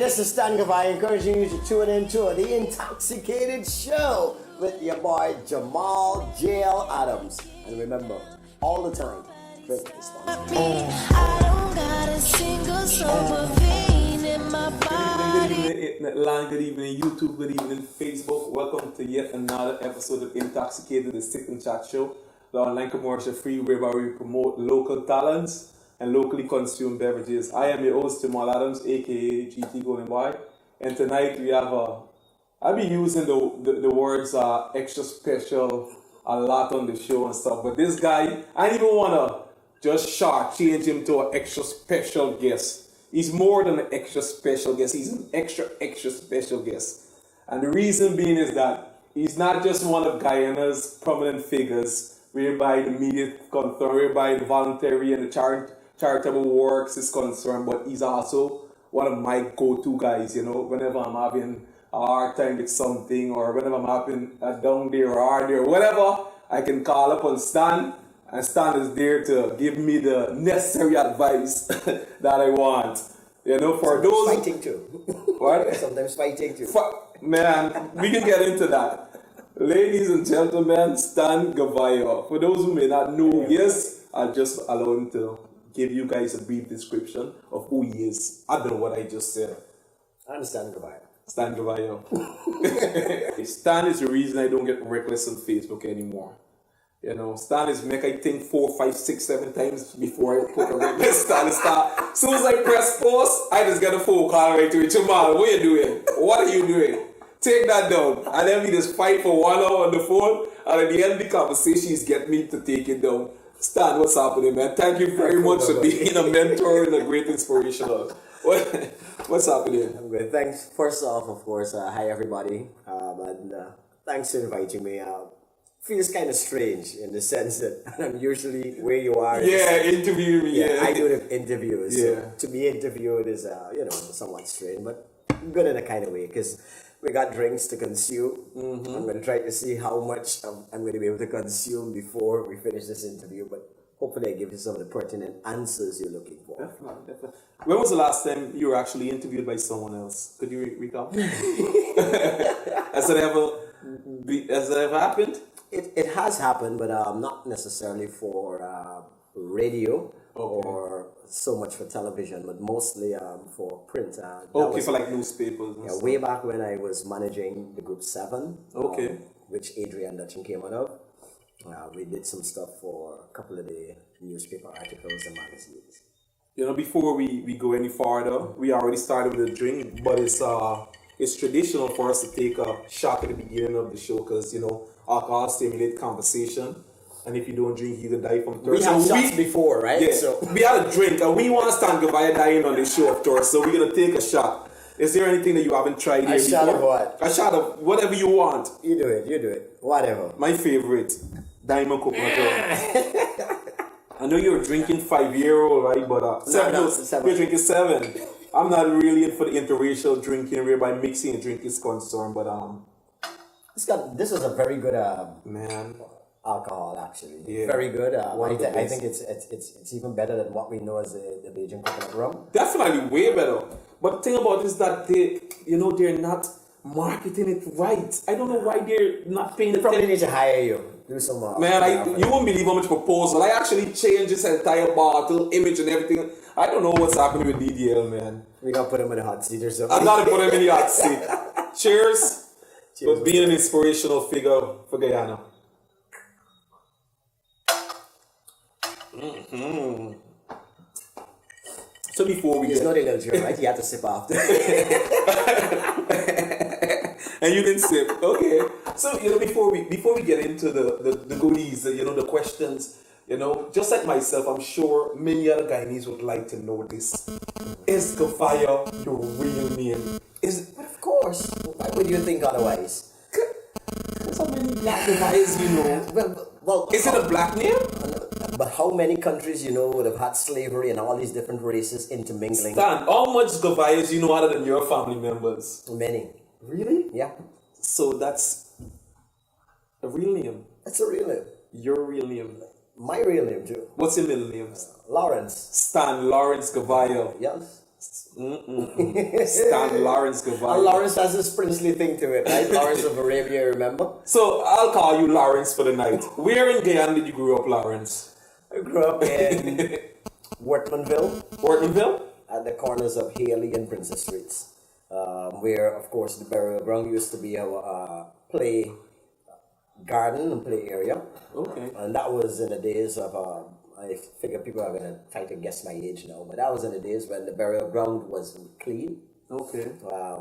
this is Stan Gouveia encouraging you to tune in to the Intoxicated Show with your boy Jamal Jail Adams. And remember, all the time, drink responsibly. I don't got a single sober vein in my body. Good evening, Atlanta. Good evening, YouTube. Good evening, Facebook. Welcome to yet another episode of Intoxicated, the SipNChat Show, the online commercial free whereby we promote local talents and locally consumed beverages. I am your host, Jamal Adams, aka GT Golden Boy, and tonight we have I've been using the words extra special a lot on the show and stuff, but this guy, I don't even want to just change him to an extra special guest. He's more than an extra special guest, he's an extra special guest. And the reason being is that he's not just one of Guyana's prominent figures whereby the media is concerned, whereby the voluntary and the charitable works is concerned, but he's also one of my go-to guys, you know, whenever I'm having a hard time with something, or whenever I'm having a down day or hard day or whatever, I can call up on Stan, and Stan is there to give me the necessary advice that I want. You know, for Sometimes those... fighting too. What? Sometimes fighting too. Man, we can get into that. Ladies and gentlemen, Stan Gouveia. For those who may not know, yes, I'll just allow him to give you guys a brief description of who he is. I don't know what I just said. I'm Stan Gouveia. Stan Gouveia. Stan is the reason I don't get reckless on Facebook anymore. You know, Stan is make I think 4, 5, 6, 7 times before I put a reckless Stan. As soon as I press pause, I just get a phone call right to it. Jamal, what are you doing? What are you doing? Take that down. And then we just fight for 1 hour on the phone, and at the end of the conversation, he's get me to take it down. Stan, what's happening, man? Thank you very much for being a mentor and a great inspirational. What's happening? I'm good. Thanks. First off, of course, hi everybody. And thanks for inviting me. Feels kind of strange in the sense that I'm usually where you are. Yeah, interview me. Yeah, I do the interviews. Yeah. So to be interviewed is, somewhat strange, but good in a kind of way because we got drinks to consume. Mm-hmm. I'm going to try to see how much I'm going to be able to consume before we finish this interview, but hopefully I give you some of the pertinent answers you're looking for. Definitely. When was the last time you were actually interviewed by someone else? Could you recall? Has that ever happened? It has happened, but not necessarily for radio or so much for television, but mostly for print. For like newspapers. And yeah, stuff. way back when I was managing the Group 7, which Adrian Dutchin came out of. We did some stuff for a couple of the newspaper articles and magazines. You know, before we go any farther, we already started with a drink, but it's traditional for us to take a shot at the beginning of the show because, you know, alcohol stimulates conversation. And if you don't drink, you can die from thirst. We had shots before, right? Yeah, so we had a drink, and we want Stan Gouveia dying on the show, of course, so we're going to take a shot. Is there anything that you haven't tried here before? A shot of what? A shot of whatever you want. You do it. Whatever. My favorite, Diamond Coconut Rum. I know you're drinking 5-year-old, right? But 7. You're drinking 7. I'm not really in for the interracial drinking whereby mixing a drink is concerned, but this is a very good man. Alcohol, actually. Yeah. Very good. I think it's even better than what we know as the Bajan coconut rum. Definitely way better. But the thing about it is that they're not marketing it right. I don't know why they're not paying They probably attention. need to hire you. Do some Man, you won't believe how much proposal. I actually changed this entire bottle, image and everything. I don't know what's happening with DDL, man. We gotta put him in the hot seat or something. I'm not put him in the hot seat. Cheers for being an inspirational figure for Guyana. Mm-hmm. So before we He's not a little drink, right? You have to sip after. And you didn't sip. Okay. So, before we get into the goodies, the questions, just like myself, I'm sure many other Guyanese would like to know this. Is Gouveia your real name? But of course. Why would you think otherwise? There's so many black Gouveias, Well, is it a black name? But how many countries would have had slavery and all these different races intermingling? Stan, how much Gouveias other than your family members? Many. Really? Yeah. So that's a real name. That's a real name. Your real name. My real name too. What's your middle name? Lawrence. Stan Lawrence Gouveia. Yes. Stan Lawrence Gouveia. And Lawrence has this princely thing to it, right? Lawrence of Arabia, remember? So I'll call you Lawrence for the night. Where in Guyana did you grow up, Lawrence? I grew up in Wortmanville, Ortonville? at the corners of Haley and Princess Streets, where, of course, the burial ground used to be our play garden and play area. Okay. And that was in the days of, I figure people are going to try to guess my age now, but that was in the days when the burial ground was clean. Okay.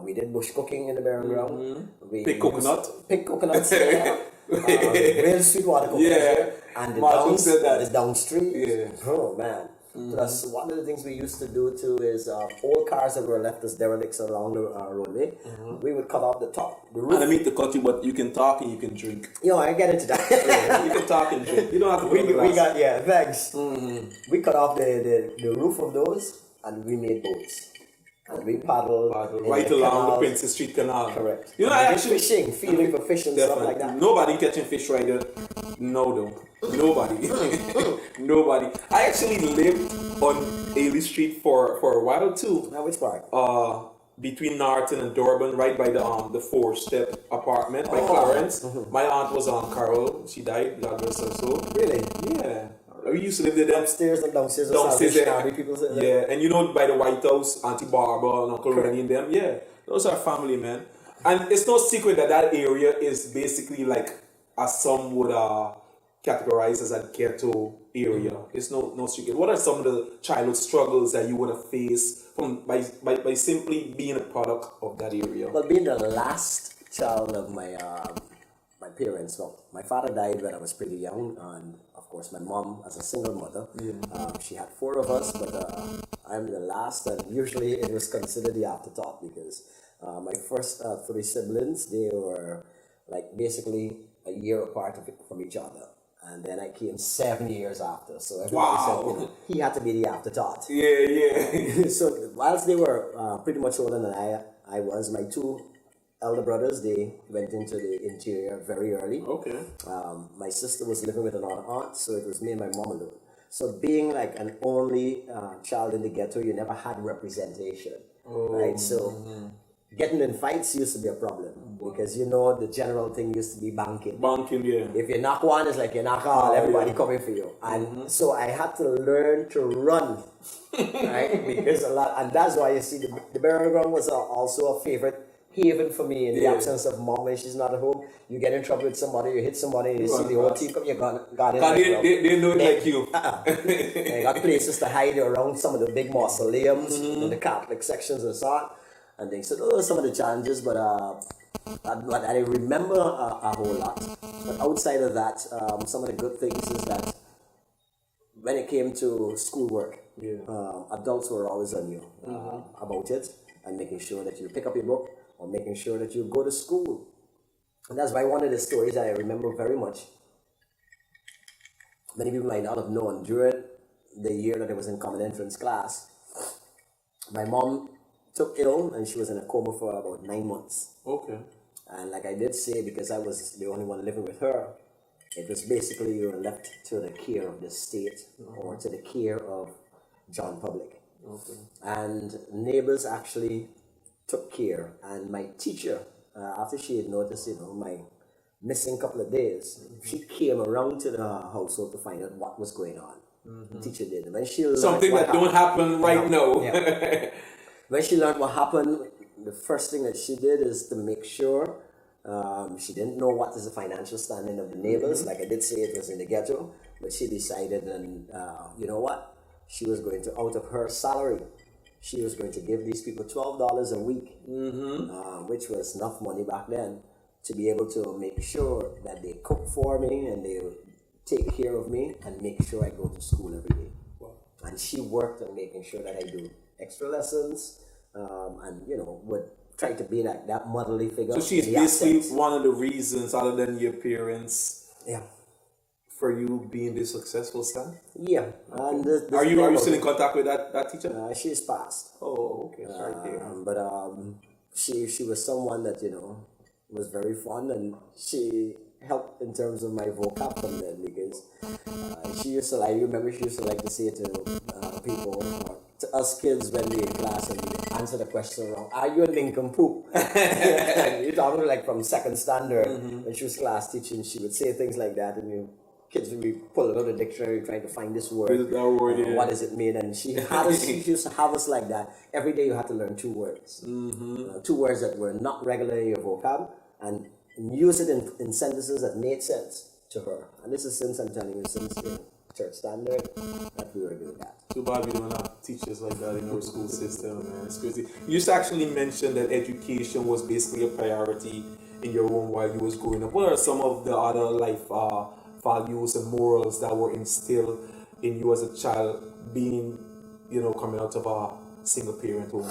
We did bush cooking in the burial ground. We Pick coconut. Pick coconuts, yeah. Real sweet water coconuts. Yeah. And the Martin said that. the downstream. Yeah. Oh, man. Plus, one of the things we used to do too is old cars that were left as derelicts along the roadway, we would cut off the top, the roof. And I mean to cut you, but you can talk and you can drink. I get into that. Yeah, you can talk and drink. You don't have to put on the we glass. got, yeah, thanks. We cut off the roof of those and we made boats. And we paddled in right the along the canals. Princess Street Canal. Correct. You know, And I we did actually fishing, feeding for fish and stuff like that. Nobody catching fish right there. No, though. Nobody. Nobody. I actually lived on Ailey Street for a while too. Now, which part? Between Norton and Durban, right by the four-step apartment by Clarence. My aunt was on Carol. She died. God bless her soul. Really? Yeah. We used to live there. Upstairs and downstairs. Downstairs, yeah. People say, Yeah, and you know, by the White House, Auntie Barbara and Uncle Rennie and them, yeah, those are family, man. And it's no secret that area is basically like, as some would categorize as a ghetto area. It's no secret. What are some of the childhood struggles that you would have faced by simply being a product of that area? Well, being the last child of my parents, well, my father died when I was pretty young, and of course my mom, as a single mother, she had 4 of us, but I'm the last, and usually it was considered the afterthought because my first 3 siblings, they were like basically a year apart from each other. And then I came 7 years after, so everybody said, he had to be the afterthought. Yeah. So whilst they were pretty much older than I was, my 2 elder brothers, they went into the interior very early. Okay. My sister was living with another aunt, so it was me and my mom alone. So being like an only child in the ghetto, you never had representation, right? So getting in fights used to be a problem because the general thing used to be banking. Banking, yeah. If you knock one, it's like you knock all, everybody coming for you. And so I had to learn to run, right? Because and that's why you see the burial ground was also a favorite haven for me in the absence of mom when she's not at home. You get in trouble with somebody, you hit somebody, you see the whole team come, you got in. They know it like you. You got places to hide around some of the big mausoleums, the Catholic sections and so on. And they said, those are some of the challenges, but I remember a whole lot. But outside of that, some of the good things is that when it came to schoolwork, adults were always on you about it and making sure that you pick up your book or making sure that you go to school. And that's why one of the stories that I remember very much, many people might not have known, during the year that I was in common entrance class, my mom took ill and she was in a coma for about 9 months. Okay. And like I did say, because I was the only one living with her, it was basically you were left to the care of the state or to the care of John Public. Okay. And neighbors actually took care. And my teacher, after she had noticed, my missing couple of days, she came around to the household to find out what was going on. The teacher did. When she learned something that don't happen right now. Yeah. When she learned what happened, the first thing that she did is to make sure she didn't know what is the financial standing of the neighbors. Like I did say, it was in the ghetto, but she decided, and you know what? She was going to, out of her salary, she was going to give these people $12 a week, which was enough money back then to be able to make sure that they cook for me and they take care of me and make sure I go to school every day. Wow. And she worked on making sure that I do extra lessons, and would try to be like that motherly figure. So she's basically one of the reasons, other than your parents, for you being this successful, Stan? Yeah. And are you still in contact with that teacher? She's passed. Oh, okay. Sorry to hear. But she was someone that was very fun, and she helped in terms of my vocab from then, because I remember she used to like to say to people, to us kids when we in class, and answer the question wrong. Are you a nincompoop? You're talking like from second standard when she was class teaching, she would say things like that, and kids would be pulling out a dictionary trying to find this word. What does it mean? And she used to have us like that. Every day you had to learn 2 words. 2 words that were not regular in your vocab, and use it in sentences that made sense to her. And this is since, I'm telling you, since the third standard that we were doing that. Too bad we don't have teachers like that in our school system, man. It's crazy. You just actually mentioned that education was basically a priority in your home while you was growing up. What are some of the other life values and morals that were instilled in you as a child, being, coming out of a single parent home?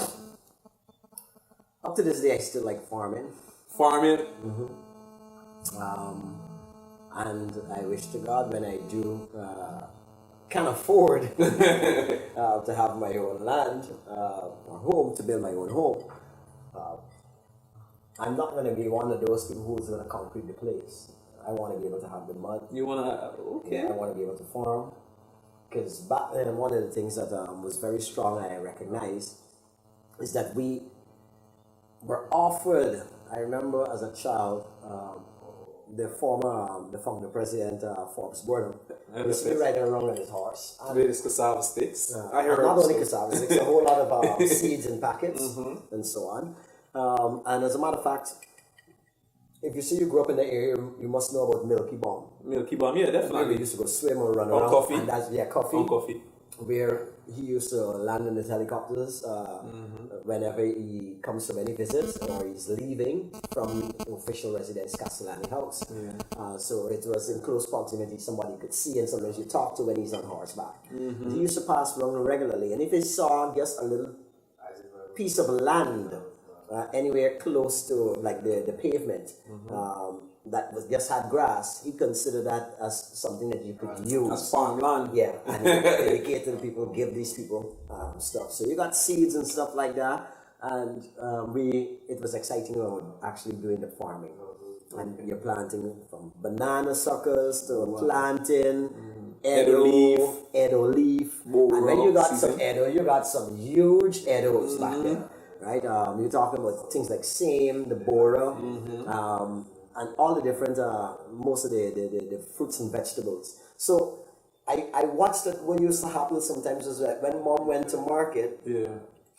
Up to this day, I still like farming. Farming? And I wish to God when I do can afford to have my own land or home, to build my own home. I'm not going to be one of those people who's going to concrete the place. I want to be able to have the mud. You want to, okay. I want to be able to farm. Because back then, one of the things that was very strong, I recognize, is that we were offered, I remember as a child, the former president, Forbes Burnham, used to be riding around on his horse. With his cassava sticks. I heard not only cassava sticks, a whole lot of seeds in packets and so on. And as a matter of fact, if you say you grew up in the area, you must know about Milky Bomb. Milky Bomb, yeah, definitely. We used to go swim or run around. Coffee. And that's, coffee. On coffee. Where he used to land in his helicopters whenever he comes from any visits or he's leaving from official residence Castellani House. So it was in close proximity, somebody could see, and sometimes you talk to when he's on horseback. He used to pass around regularly, and if he saw just a little piece of land anywhere close to like the pavement that was just had grass, he considered that as something that you could use as farmland. Yeah, and educate the people, give these people stuff. So you got seeds and stuff like that, and it was exciting about actually doing the farming. And you're planting from banana suckers to planting Edo leaf. And when you got some Edo, you got some huge Edos back there. Right, you're talking about things like same, the bora, and all the different, most of the fruits and vegetables. So I watched that what used to happen sometimes was that when mom went to market,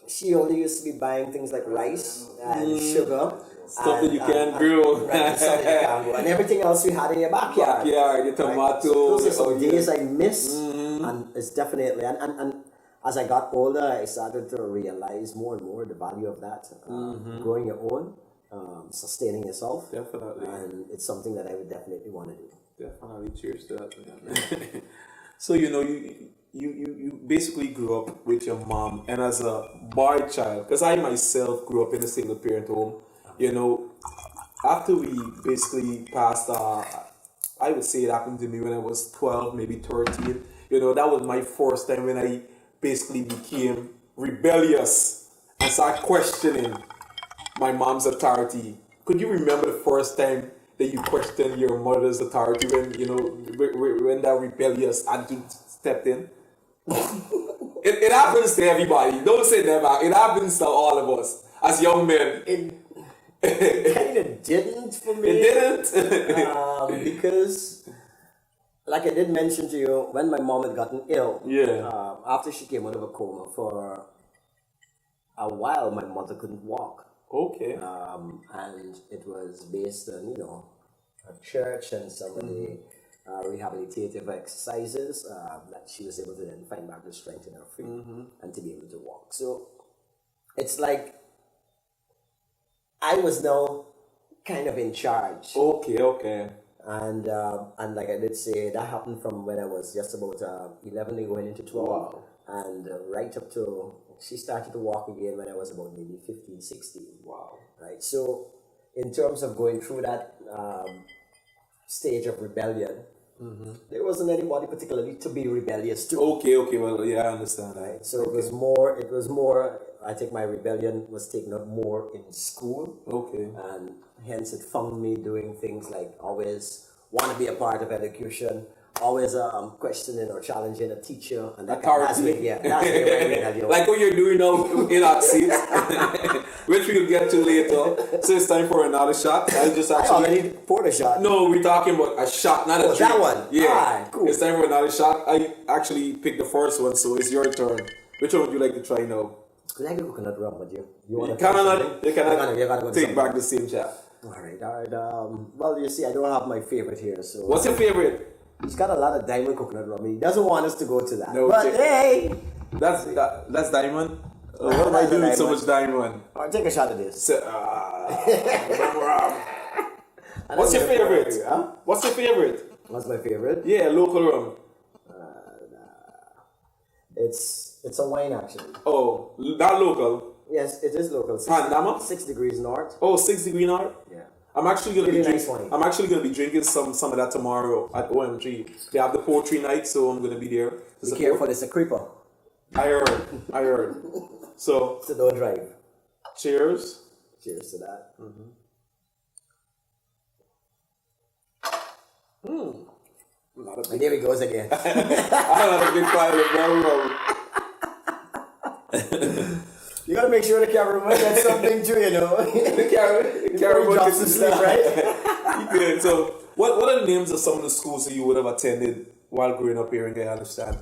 she only used to be buying things like rice and sugar. Stuff that you can't grow. Right, stuff that you can't grow. And everything else you had in your backyard. Your tomatoes. Those are some days I miss, and it's definitely, and as I got older, I started to realize more and more the value of that. Growing your own, sustaining yourself. Definitely. And it's something that I would definitely want to do. Definitely. Cheers to that, man. So, you basically grew up with your mom, and as a boy child, because I myself grew up in a single parent home, after we basically passed, I would say it happened to me when I was 12, maybe 13. That was my first time when I basically became rebellious and started questioning my mom's authority. Could you remember the first time that you questioned your mother's authority when that rebellious attitude stepped in? It happens to everybody. Don't say never. It happens to all of us as young men. It kind of didn't for me. It didn't? Because like I did mention to you, when my mom had gotten ill, after she came out of a coma, for a while my mother couldn't walk. Okay. And it was based on, a church and some of the rehabilitative exercises that she was able to then find back the strength in her feet and to be able to walk. So it's like I was now kind of in charge. Okay. And like I did say, that happened from when I was just about 11 going into 12. Wow. And right up to, she started to walk again when I was about maybe 15, 16. Wow. Right. So in terms of going through that stage of rebellion, there wasn't anybody particularly to be rebellious to. Okay. Well, yeah, I understand. Right. So it was more, I think my rebellion was taken up more in school. Okay. And hence it found me doing things like always want to be a part of education, always questioning or challenging a teacher, and that's Authority. that's the Like what you're doing now in Oxy, which we'll get to later. So it's time for another shot. I just I actually. already poured a shot. No, we're talking about a shot, not a drink. That one. Yeah. Alright, cool. It's time for another shot. I actually picked the first one, so it's your turn. Which one would you like to try now? I like the coconut rum, but you want You to cannot you gotta go to take something. back the same chat. All right. Well, you see, I don't have my favorite here, so What's your favorite? he's got a lot of diamond coconut rum. He doesn't want us to go to that. No, but okay. hey, That's diamond. What am I That's a doing with so diamond. much diamond? I'll take a shot of this. What's your favorite? Huh? What's your favorite? What's my favorite? Yeah, local rum. It's a wine actually. Oh, not local. Yes, it is local. Panama? 6 degrees north. Oh, 6 degree north. Yeah. I'm actually gonna Really be nice drinking. wine. I'm actually gonna be drinking some of that tomorrow at OMG. They have the poetry night, so I'm gonna be there. To Be support. careful, it's a creeper. I heard. So, So don't drive. cheers. Cheers to that. Not a And there he goes again. I'm not a big fan of rum. You gotta make sure the cameraman gets something too, you know. The camera Before he drops to sleep, right? You did. So, what are the names of some of the schools that you would have attended while growing up here in Guyana? Stan?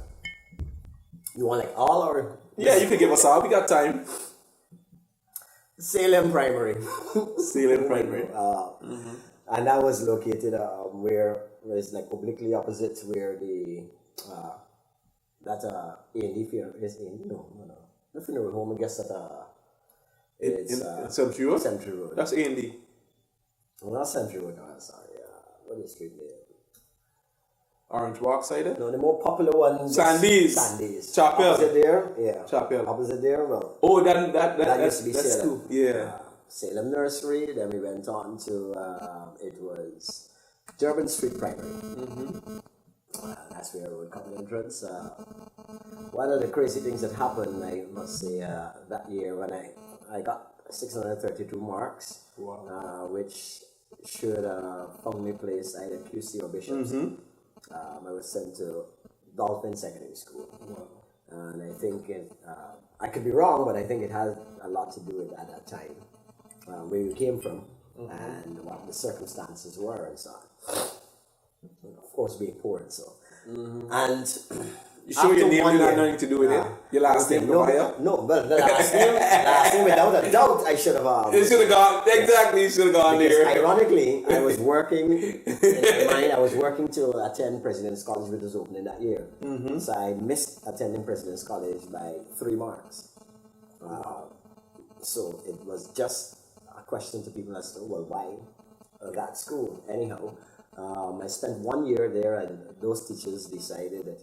You want like all or Yeah, you can give us all. We got time. Salem Primary. Salem Primary. And that was located where it's like obliquely opposite to where the that A&D fair is in. No. The funeral home, I guess that it's In Cemetery Road? Cemetery Road. That's A&D. Well, not Cemetery Road, no, sorry. What is the street name? Orange Walk side. No, the more popular ones. Sandy's. Chapel. Opposite there, yeah. Chapel. Opposite there, well. Oh, that used to be that's Salem. cool. Yeah. Salem Nursery. Then we went on to it was Durban Street Primary. That's where we would come entrance. One of the crazy things that happened, I must say, that year when I got 632 marks, which should found me placed either QC or Bishops. I was sent to Dolphin Secondary School. And I think I could be wrong, but I think it had a lot to do with at that time where you came from and what the circumstances were and so on. And of course, being poor and so. And You sure your after name 1 did year, have nothing to do with it? Your last name, no, Gouveia? no, but the last name, without a doubt, I should have. You should have gone, exactly, you should have gone Because there. ironically, I was working, in my mind, I was working to attend President's College, which was opening that year. So I missed attending President's College by 3 marks. So it was just a question to people as to, well, why that school? Anyhow, I spent 1 year there, and those teachers decided that,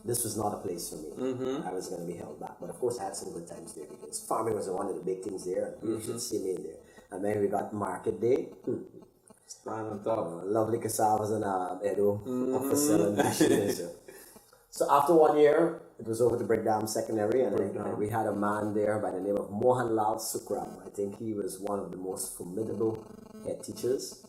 this was not a place for me. I was going to be held back. But of course, I had some good times there because farming was one of the big things there. And you should see me in there. And then we got market day. Stand on top. Lovely cassavas and Edo for selling dishes. So after 1 year, it was over to Brickdam Secondary, and we had a man there by the name of Mohanlal Sukram. I think he was one of the most formidable head teachers,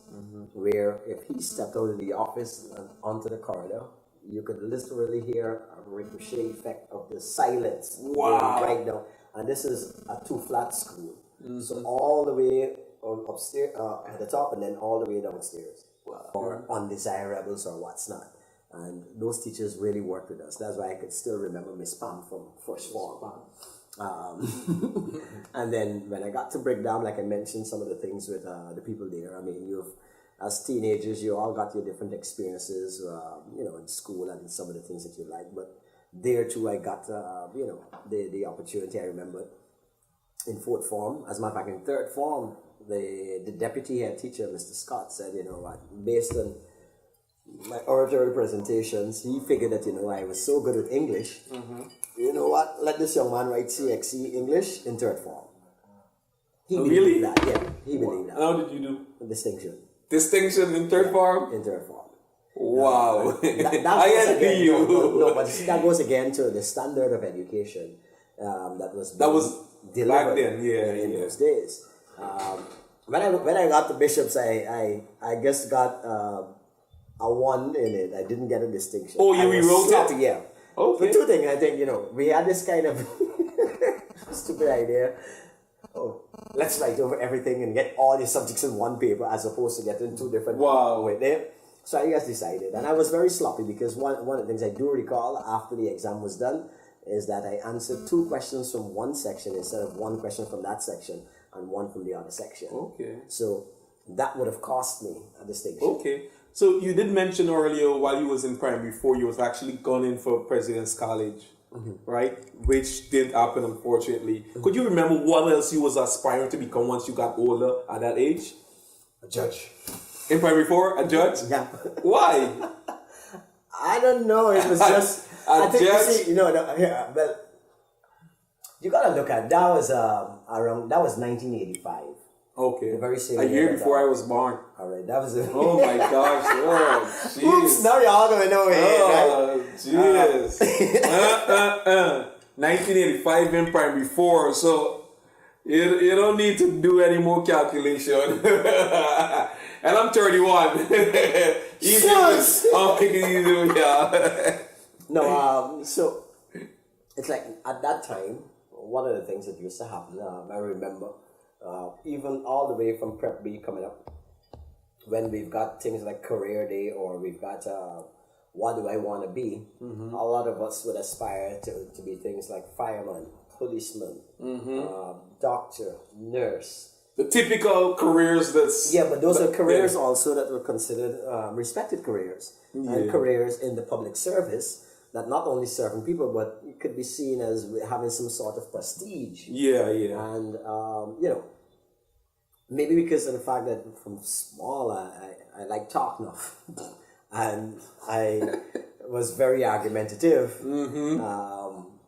where if he stepped out of the office and onto the corridor, you could literally hear a ricochet effect of the silence. Wow. Right now. And this is a 2-flat school. So all the way upstairs, at the top, and then all the way downstairs. Or undesirables or what's not. And those teachers really worked with us. That's why I could still remember Miss Pam from first form. And then when I got to break down, like I mentioned, some of the things with the people there. I mean, as teenagers, you all got your different experiences, in school and some of the things that you like. But there too, I got, the opportunity. I remember in 4th form, as a matter of fact, in 3rd form, the deputy head teacher, Mr. Scott, said, based on my oratory presentations, he figured that, I was so good at English. You know what? Let this young man write CXC English in 3rd form. He believed that. Yeah, he believed that. How did you do? Distinction. Distinction in 3rd form? In 3rd form. Wow. That I goes envy again, you. No, but see, that goes again to the standard of education that was back delivered then, in those days. When I got to Bishops, I guess got a 1 in it. I didn't get a distinction. Oh, you I was rewrote it? sloppy, yeah. Okay. For two things, I think, we had this kind of stupid idea. Oh, let's write over everything and get all your subjects in one paper as opposed to getting two different Wow. with there. So I just decided, and I was very sloppy because one of the things I do recall after the exam was done is that I answered 2 questions from one section instead of 1 question from that section and 1 from the other section. Okay. So that would have cost me a distinction. Okay. So you did mention earlier while you was in primary 4, you was actually gone in for President's College, right? Which didn't happen, unfortunately. Could you remember what else you was aspiring to become once you got older at that age? A judge. In primary 4, a judge? Yeah. Why? I don't know. It was just. I think judge? you see, but you gotta look at that was around 1985. Okay. The very same a year year that before I was born. All right, that was. Oh my gosh! Oh, jeez. Oops! Now you're all gonna know it, right? Oh, jeez. 1985 in primary 4, so you don't need to do any more calculation. And I'm 31. Shucks. Oh, yeah. No, so it's like at that time, one of the things that used to happen, I remember, even all the way from Prep B coming up, when we've got things like Career Day or we've got what do I want to be, a lot of us would aspire to be things like fireman, policeman, doctor, nurse. The typical careers that's... Yeah, but those are careers also that were considered respected careers and careers in the public service that not only serving people, but it could be seen as having some sort of prestige. Yeah. And, maybe because of the fact that from small, I like talk enough. And I was very argumentative.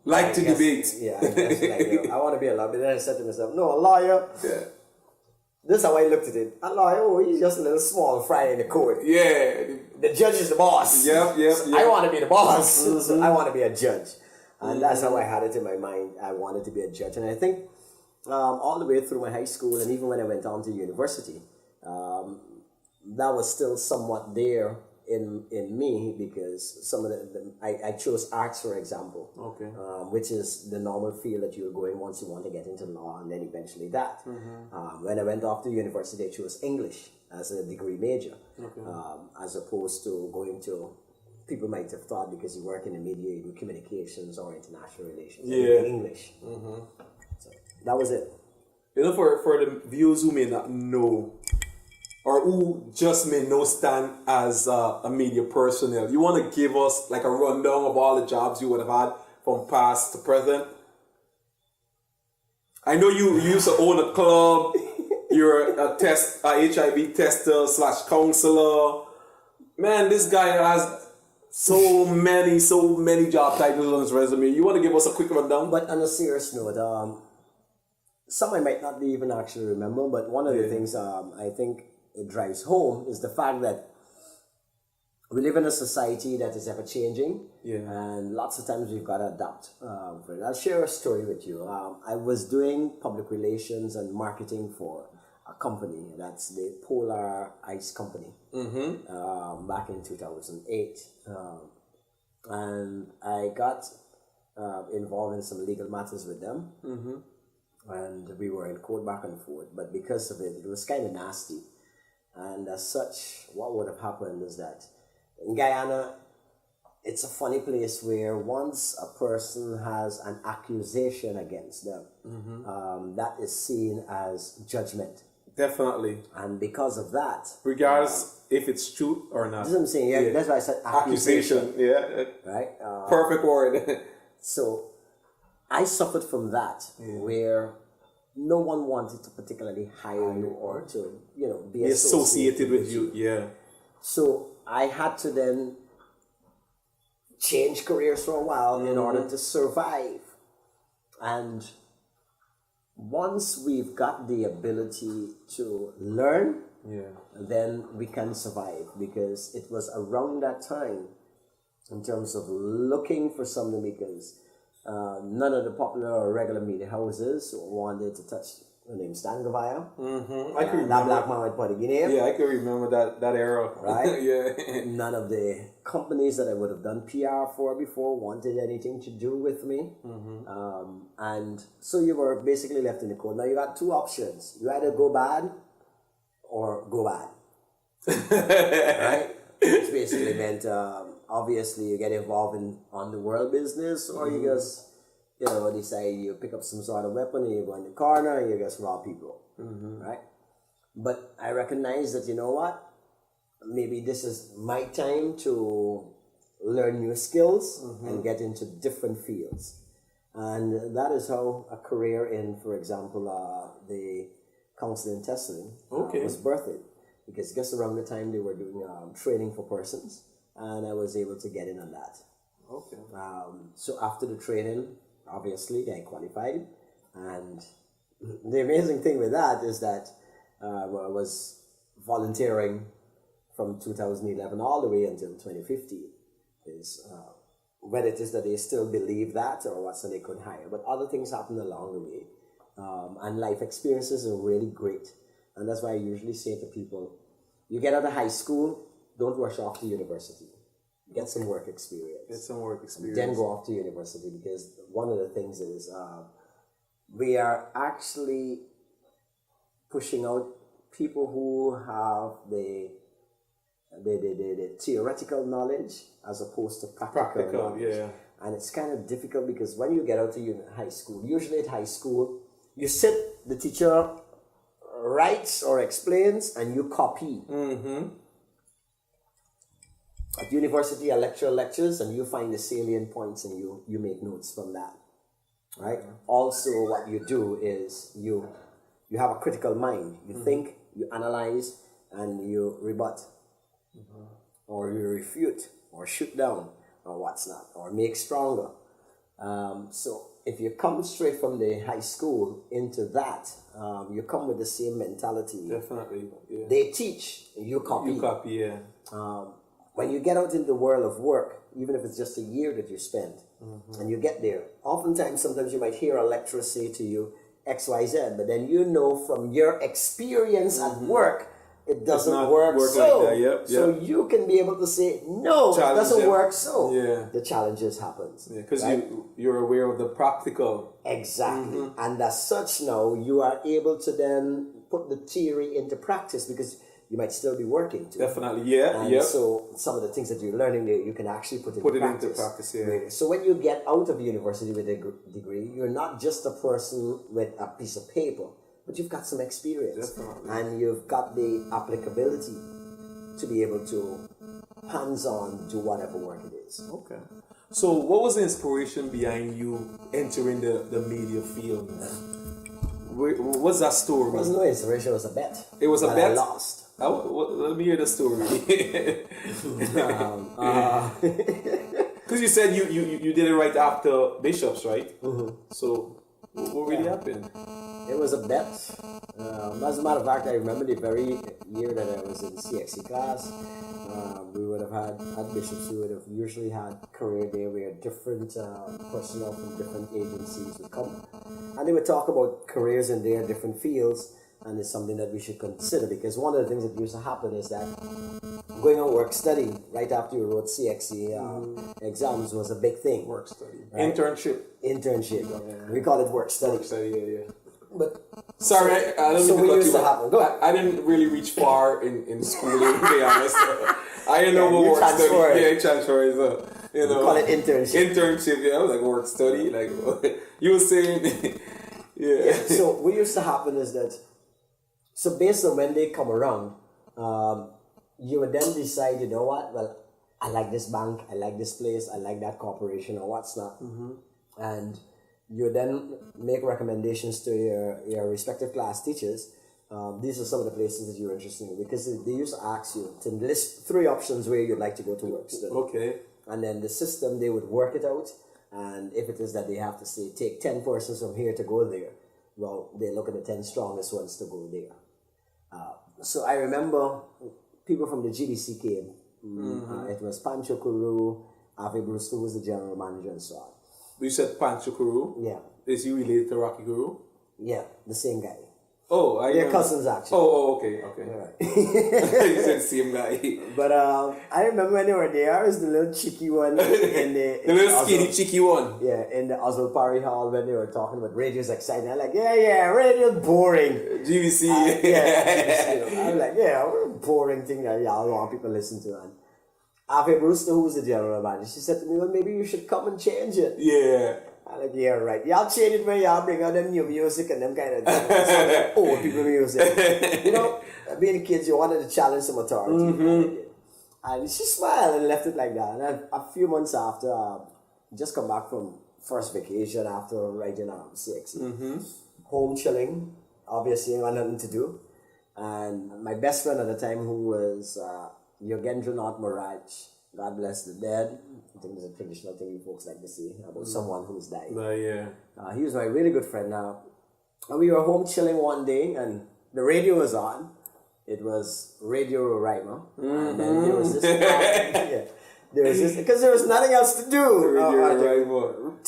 Like to debate. Yeah, I guess, I want to be a lawyer. But then I said to myself, no, a lawyer... Yeah. This is how I looked at it. I'm like, he's just a little small fry in the court. Yeah. The judge is the boss. Yep. So I want to be the boss. So I want to be a judge. And that's how I had it in my mind. I wanted to be a judge. And I think all the way through my high school and even when I went on to university, that was still somewhat there in me because some of I chose arts, for example. Okay. Which is the normal field that you're going once you want to get into law and then eventually that. When I went off to university, I chose English as a degree major, as opposed to going to, people might have thought because you work in the media, you do communications or international relations, English. So that was it. For the viewers who may not know, or who just may know Stan as a media personnel, you want to give us like a rundown of all the jobs you would have had from past to present? I know you used to own a club. You're a HIV tester / councillor. Man, this guy has so many job titles on his resume. You want to give us a quick rundown? But on a serious note, some I might not even actually remember, but one of the things I think it drives home is the fact that we live in a society that is ever changing, and lots of times we've got to adapt. I'll share a story with you. I was doing public relations and marketing for a company, that's the Polar Ice Company, back in 2008. And I got involved in some legal matters with them, and we were in court back and forth, but because of it, it was kind of nasty. And as such, what would have happened is that in Guyana, it's a funny place where once a person has an accusation against them, that is seen as judgment. Definitely. And because of that... Regardless if it's true or not. That's what I'm saying. That's why I said accusation. Right? Perfect word. So I suffered from that, where no one wanted to particularly hire you or to, be associated with you. Yeah. So I had to then change careers for a while in order to survive. And once we've got the ability to learn, then we can survive, because it was around that time in terms of looking for something, because none of the popular or regular media houses wanted to touch the name Stan Gouveia. I can That remember. black man with Puerto Guinea. Yeah, I can remember that era. Right? Yeah. None of the companies that I would have done PR for before wanted anything to do with me. And so you were basically left in the cold. Now you got two options. You either go bad or go bad. Right? Which basically meant, obviously, you get involved in on the world business, or you just, decide you pick up some sort of weapon and you go in the corner and you just rob people. Right? But I recognize that, you know what? Maybe this is my time to learn new skills and get into different fields. And that is how a career in, for example, the counseling testing was birthed. Because just around the time they were doing training for persons, and I was able to get in on that. Okay. So after the training, obviously, I qualified. And the amazing thing with that is that I was volunteering from 2011 all the way until 2015. Is whether it is that they still believe that or what, so they could hire. But other things happened along the way. And life experiences are really great. And that's why I usually say to people, you get out of high school, don't rush off to university. Get some work experience. Get some work experience. Then go off to university, because one of the things is we are actually pushing out people who have the theoretical knowledge as opposed to practical knowledge. Yeah. And it's kind of difficult because when you get out to high school, usually at high school, you sit, the teacher writes or explains, and you copy. At university, a lecturer lectures, and you find the salient points, and you make notes from that. Right? Also, what you do is you have a critical mind. You think, you analyze, and you rebut, or you refute, or shoot down, or what's not, or make stronger. So if you come straight from the high school into that, you come with the same mentality. Definitely. Yeah. They teach, you copy. You copy, yeah. When you get out in the world of work, even if it's just a year that you spend, and you get there, oftentimes, sometimes you might hear a lecturer say to you X, Y, Z, but then you know from your experience at work, it doesn't work so. Like that. Yep. So you can be able to say, no, it doesn't work so. Yeah. The challenges happens. Yeah, because right? you're aware of the practical. Exactly. And as such now, you are able to then put the theory into practice, because you might still be working too. Definitely, yeah. And so some of the things that you're learning there, you can actually put into practice. Yeah. So when you get out of university with a degree, you're not just a person with a piece of paper, but you've got some experience. Definitely. And you've got the applicability to be able to hands-on do whatever work it is. Okay. So what was the inspiration behind you entering the media field? What's that story? It wasn't no inspiration, it was a bet. It was a that bet? I lost. Let me hear the story. Because you said you did it right after Bishops, right? So what really happened? It was a bet. As a matter of fact, I remember the very year that I was in CXC class. We would have had at Bishops, we would have usually had career day where different personnel from different agencies would come, and they would talk about careers in their different fields. And it's something that we should consider, because one of the things that used to happen is that going on work study right after you wrote CXC exams was a big thing. Work study. Right? Internship. Yeah. We call it work study. Work study, yeah. But sorry, I don't so mean to we cut used you to off. happen. Go ahead. I didn't really reach far in schooling, to be honest. I didn't know Yeah, what you work study. transferred. Yeah, transfer is you know. We call it internship. Internship, yeah. I was like work study, like you were saying. Yeah. So what used to happen is that, so based on when they come around, you would then decide, you know what, well, I like this bank, I like this place, I like that corporation or what's not. And you then make recommendations to your respective class teachers. These are some of the places that you're interested in, because they used to ask you to list 3 options where you'd like to go to work. Okay. And then the system, they would work it out. And if it is that they have to say, take 10 persons from here to go there, well, they look at the 10 strongest ones to go there. So I remember people from the GDC came. It was Pancho Kuru, Avi Bruce, who was the general manager, and so on. You said Pancho Kuru. Yeah. Is he related to Rocky Guru? Yeah, the same guy. Oh, They're cousins actually. Okay. Right. You said same guy. But I remember when they were there, I was the little cheeky one in the The little skinny cheeky one. Yeah, in the Oswald Parry Hall when they were talking about radio's exciting. I'm like, yeah, radio's boring. GVC. GVC. I'm like, yeah, what a boring thing that y'all want people to listen to. And Ave Brewster, who's the general manager, she said to me, well, maybe you should come and change it. Yeah. I'm like, yeah, right. Y'all change it when y'all bring out them new music and them kind of things. Like old people music. You know, being kids, you wanted to challenge some authority. Mm-hmm. And she smiled and left it like that. And a few months after, just come back from first vacation after writing CXE. Mm-hmm. Home chilling, obviously, I had nothing to do. And my best friend at the time, who was Yogendranath Maharaj, God bless the dead. I think it's a traditional thing you folks like to say about someone who's died. Yeah. He was my really good friend now. And we were home chilling one day and the radio was on. It was Radio Rima. And then there was this ad, there was this, because there was nothing else to do.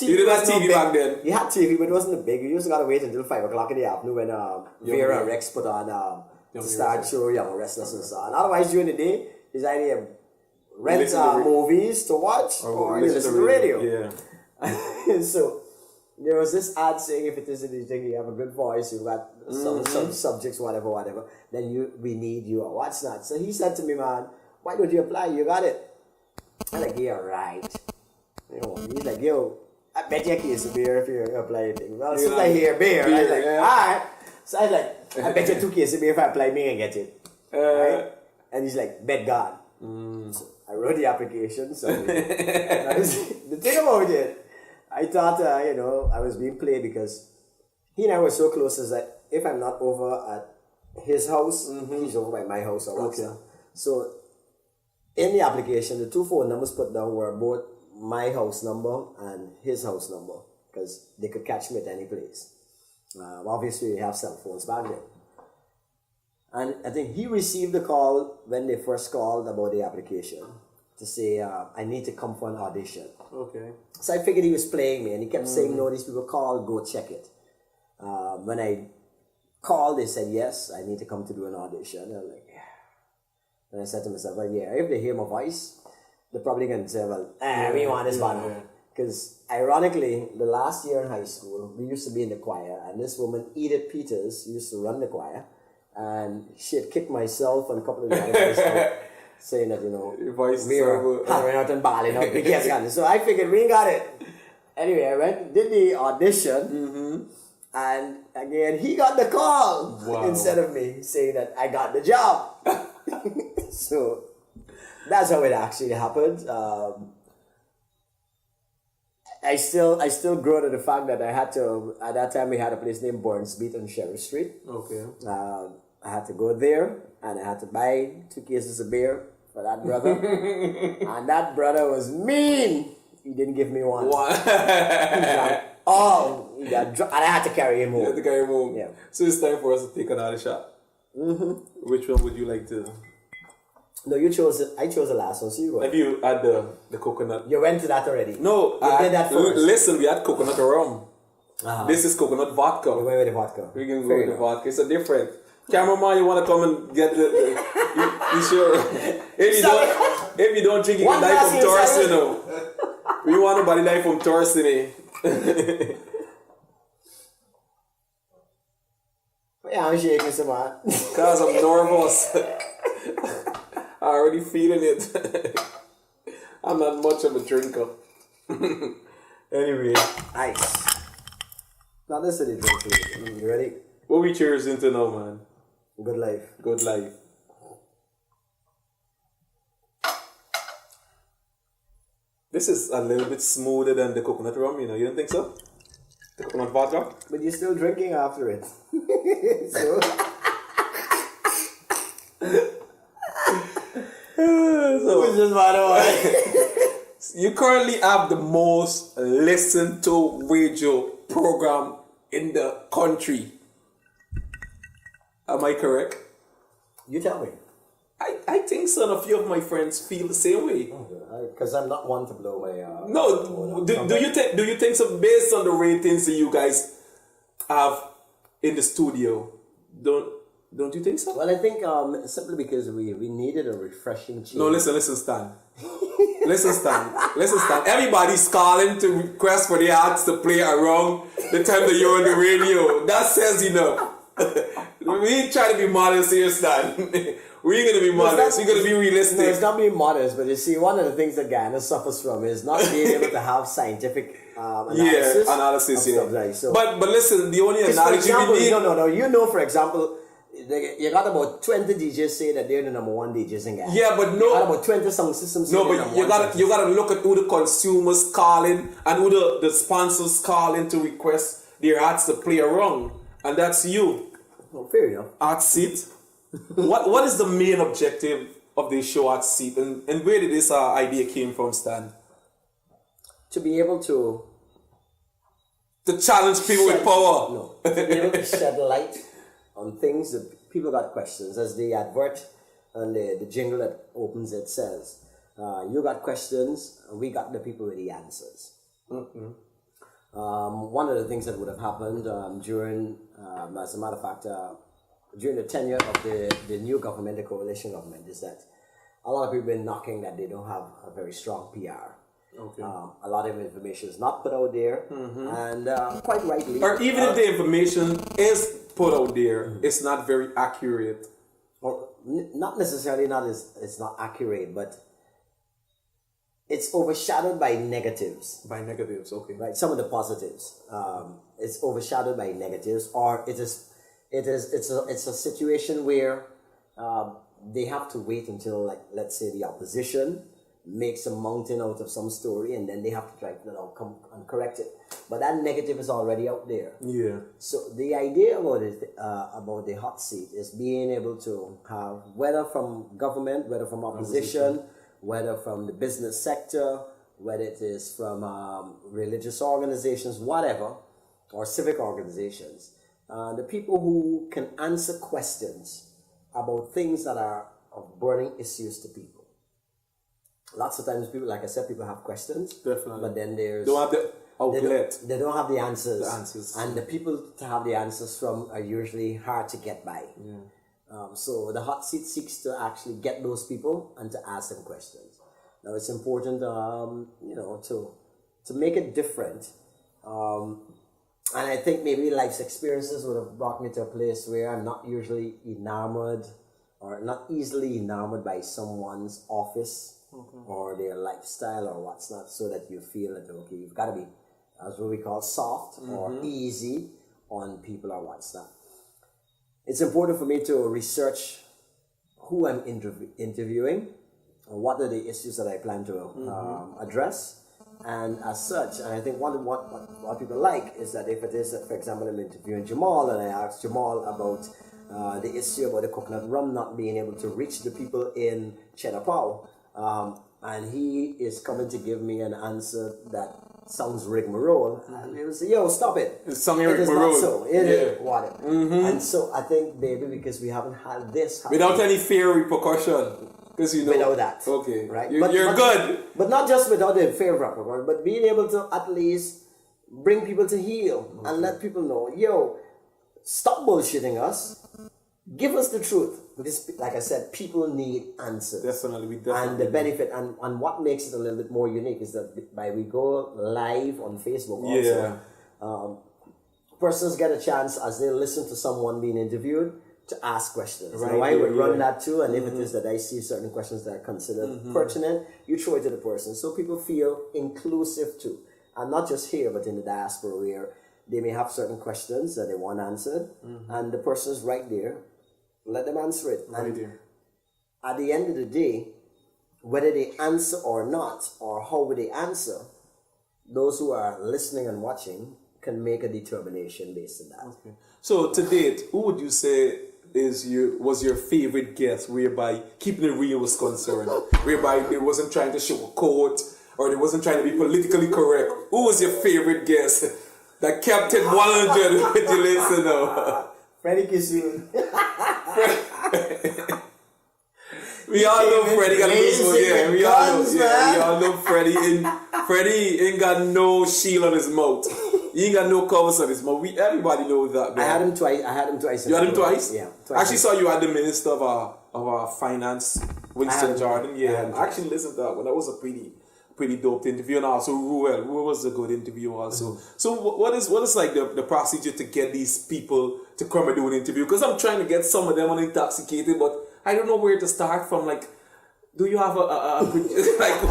You didn't have TV back then? You had TV, but it wasn't big. You used to gotta wait until 5 o'clock in the afternoon when Vera and Rex put on the start show, Young Restless and so on. Otherwise, during the day, it's either rent movies to watch or you listen to radio. Yeah. So there was this ad saying, if it isn't anything, you have a good voice, you've got some subjects, whatever, then we need you or what's not. So he said to me, man, why don't you apply? You got it. I'm like, yeah, right. You know, he's like, yo, I bet you a case of beer if you apply anything. Well, as soon as I hear beer, I was like, all right. So I was like, I bet you 2 cases of beer if I apply, me and get it. Right? And he's like, bet God. So I wrote the application. So the thing about it, I thought, I was being played because he and I were so close as that if I'm not over at his house, he's over by my house or what's that. So in the application, the 2 phone numbers put down were both my house number and his house number because they could catch me at any place. Obviously, we have cell phones back then. And I think he received a call when they first called about the application to say, I need to come for an audition. Okay. So I figured he was playing me and he kept saying, no, these people called, go check it. When I called, they said, yes, I need to come to do an audition. And I'm like, yeah. And I said to myself, well, yeah, if they hear my voice, they're probably going to say, well, we want this one. Because ironically, the last year in high school, we used to be in the choir, and this woman, Edith Peters, used to run the choir, and she had kicked myself and a couple of the others out, saying that, your voice we were hammering out and balling out. So I figured we got it. Anyway, I went, did the audition, and again, he got the call instead of me, saying that I got the job. So that's how it actually happened. I still grow to the fact that I had to, at that time we had a place named Burns Beat on Sheriff Street. Okay. I had to go there and I had to buy 2 cases of beer for that brother. And that brother was mean. He didn't give me one. He got drunk. And I had to carry him home. You had to carry him home. Yeah. So it's time for us to take another shot. Which one would you like to? No, you chose it. I chose the last one, so you go. Have you had the coconut? You went to that already? No, you did that first. Listen, we had coconut rum. This is coconut vodka. We're going with the vodka. We can go with the vodka. It's a different. Cameraman, you want to come and get the you sure? If you don't drink, you can die from thirst, you know. We want nobody die from thirst, eh? Yeah, I'm shaking some man. Because I'm nervous. I already feeling it. I'm not much of a drinker. Anyway. Nice. Now this is the drink for you. You ready? What we cheers into now, man? Good life. Good life. This is a little bit smoother than the coconut rum, you don't think so? The coconut vodka? But you're still drinking after it. So. Which is by the way. You currently have the most listened to radio program in the country. Am I correct? You tell me. I think so. And a few of my friends feel the same way. Because I'm not one to blow my. No, do you think so? Based on the ratings that you guys have in the studio, Don't you think so? Well, I think simply because we needed a refreshing change. No, listen, Stan. Listen, Stan. Everybody's calling to request for the arts to play around the time that you're on the radio. That says enough. We ain't trying to be modest here, Stan. We ain't going to be modest. We're going to be realistic. No, it's not being modest, but you see, one of the things that Guyana suffers from is not being able to have scientific analysis. Yeah. Stuff like. So, but listen, the only analogy for example, we need... No. You know, for example, you got about 20 DJs say that they're the number one DJs in Guyana. Yeah, but no... You got about 20 sound systems. No, but you got to look at who the consumers calling and who the sponsors calling to request their arts to play around. And that's you. Well, fair enough. Art Seat. What is the main objective of this show, Art Seat? And where did this idea came from, Stan? To be able to challenge people with power. No. To be able to shed light on things that people got questions. As the advert and the jingle that opens it says, you got questions, we got the people with the answers. Mm-hmm. One of the things that would have happened during, as a matter of fact, during the tenure of the new government, the coalition government, is that a lot of people have been knocking that they don't have a very strong PR. Okay. A lot of information is not put out there, and quite rightly. Or even if the information is put out there, it's not very accurate. Or not necessarily it's not accurate, but it's overshadowed by negatives. By negatives, okay. Right, some of the positives. It's overshadowed by negatives, or it's a situation where they have to wait until, like, let's say the opposition makes a mountain out of some story, and then they have to try to come and correct it. But that negative is already out there. Yeah. So the idea about it, about the hot seat, is being able to have, whether from government, whether from opposition, whether from the business sector, whether it is from religious organizations, whatever, or civic organizations, the people who can answer questions about things that are of burning issues to people. Lots of times people, like I said, people have questions. Definitely. But then there's... Don't have the outlet. They don't have the answers. The answers. And the people to have the answers from are usually hard to get by. Yeah. So the hot seat seeks to actually get those people and to ask them questions. Now it's important, to make it different. And I think maybe life's experiences would have brought me to a place where I'm not usually enamored or not easily enamored by someone's office or their lifestyle or what's not, so that you feel that, okay, you've got to be, as what we call, soft or easy on people or what's not. It's important for me to research who I'm interviewing, and what are the issues that I plan to address. And as such, and I think what people like is that if it is, that, for example, I'm interviewing Jamal and I ask Jamal about the issue about the coconut rum not being able to reach the people in Cheddar-Pow, and he is coming to give me an answer that sounds rigmarole, and he will say, yo, stop it. It's something it is rigmarole. not so. It is whatever. And so I think, baby, because we haven't had this happen, Without any fear of repercussion. Because without that. Okay. Right? You're good. But not just without the fear of repercussion, but being able to at least bring people to heel and let people know, yo, stop bullshitting us. Give us the truth. Because, like I said, people need answers. Definitely. And the benefit, and what makes it a little bit more unique is that by we go live on Facebook also, persons get a chance as they listen to someone being interviewed to ask questions. Right, now I would run that too, and if it is that I see certain questions that are considered pertinent, you throw it to the person. So people feel inclusive too. And not just here, but in the diaspora, where they may have certain questions that they want answered, and the person's right there. Let them answer it. And at the end of the day, whether they answer or not, or how would they answer, those who are listening and watching can make a determination based on that. Okay. So to date, who would you say was your favorite guest, whereby keeping it real was concerned, whereby they wasn't trying to show a quote or they wasn't trying to be politically correct? Who was your favorite guest that kept it 100 with the listener? Freddie Kissoon. We all know Freddie got a loose one, yeah. We all know Freddie. Freddie ain't got no shield on his mouth. You ain't got no cover service, but everybody knows that. I had him twice. You had him twice? Yeah. I actually saw you had the Minister of Finance, Winston Jordan. Yeah, I actually listened to that one. That was a pretty dope interview, and also Ruel was a good interview also. Mm-hmm. So what is like the procedure to get these people to come and do an interview? Because I'm trying to get some of them on Intoxicated, but I don't know where to start from. Like, do you have like?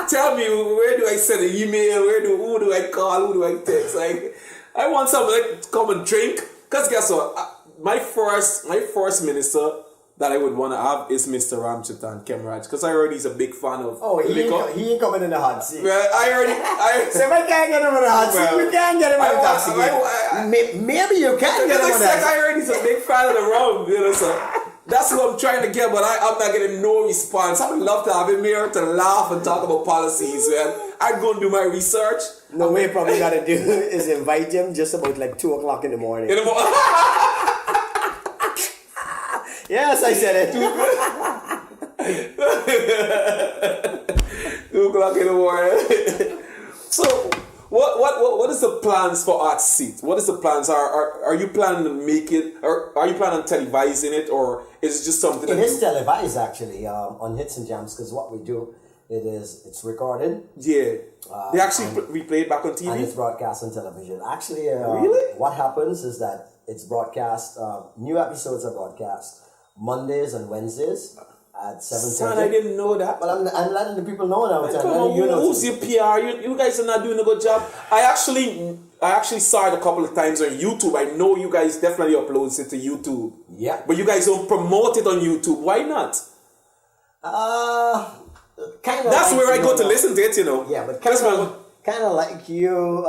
Tell me, where do I send an email? Who do I call? Who do I text? Like, I want someone to come and drink. Cause guess what? My first minister that I would want to have is Mr. Ramchitan Kemraj, because I heard he's a big fan of liquor. He ain't coming in the hot seat. Well, So if I can't get him in the hot seat, you can't get him in Intoxicated. Maybe you can get him in that. I heard he's a big fan of the rum, so that's what I'm trying to get, but I'm not getting no response. I would love to have him here to laugh and talk about policies, man. I'd go and do my research. No, what you probably gotta do is invite him just about like 2 o'clock in the morning. Yes, I said it. 2 o'clock in the morning. So, what is the plans for Art Seat? What is the plans? Are you planning to make it, or are you planning on televising it, or is it just something It is televised actually on Hits and Jams, because what we do, it's recorded. Yeah. They actually replay it back on TV? And it's broadcast on television. Actually, Really? what happens is that it's broadcast, new episodes are broadcast Mondays and Wednesdays at 7:30. Son, I didn't know that. Well, I'm letting the people know now. Who's your PR? You guys are not doing a good job. I actually saw it a couple of times on YouTube. I know you guys definitely upload it to YouTube. Yeah. But you guys don't promote it on YouTube. Why not? Kind of. That's like, where I go to listen to it, Yeah, but kind of like you,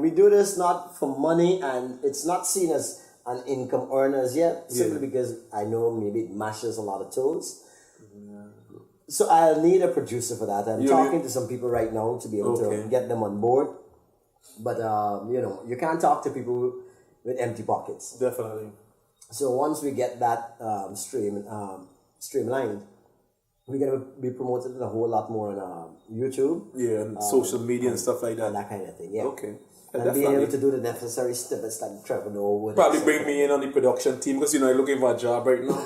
we do this not for money, and it's not seen as an income earner as yet, simply because I know maybe it mashes a lot of toes. So I'll need a producer for that. I'm talking to some people right now to be able to get them on board. But you can't talk to people with empty pockets. Definitely. So once we get that streamlined, we're gonna be promoted a whole lot more on YouTube. Yeah, and social media and stuff like that. And that kind of thing. Yeah. Okay. And being able to do the necessary snippets like Trevor Noah. Probably bring me in on the production team, because you're looking for a job right now.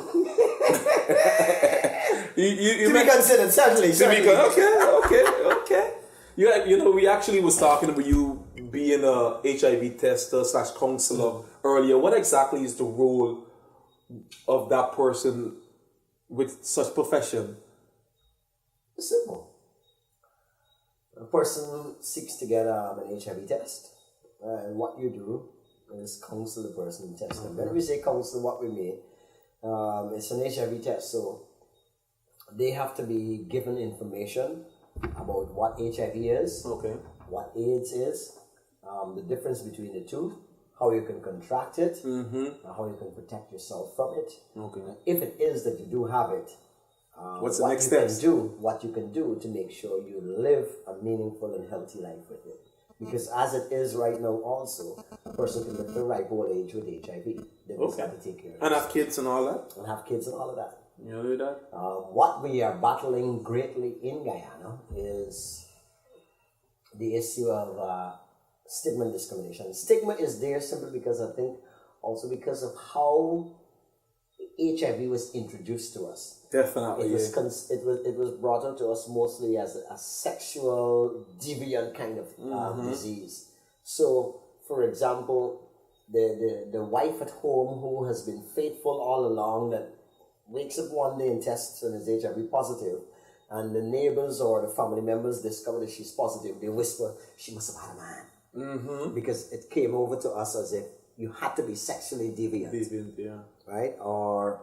you to be considered, certainly. Okay. We actually was talking about you being a HIV tester / counselor earlier. What exactly is the role of that person with such profession? Simple. A person seeks to get an HIV test, and what you do is counsel the person in testing. When we say counsel, what we mean, it's an HIV test, so they have to be given information about what HIV is, what AIDS is, the difference between the two, how you can contract it, and how you can protect yourself from it. If it is that you do have it, what's the next step? What you can do to make sure you live a meaningful and healthy life with it. Because as it is right now also, a person can live to ripe old age with HIV. They just have to take care of it. And have kids and all that? And have kids and all of that. You know that? What we are battling greatly in Guyana is the issue of stigma and discrimination. Stigma is there simply because I think also because of how HIV was introduced to us. Definitely. It was brought up to us mostly as a sexual deviant kind of disease. So, for example, the wife at home who has been faithful all along, that wakes up one day and tests and is HIV positive, and the neighbors or the family members discover that she's positive, they whisper, she must have had a man. Because it came over to us as if you had to be sexually deviant. Right? Or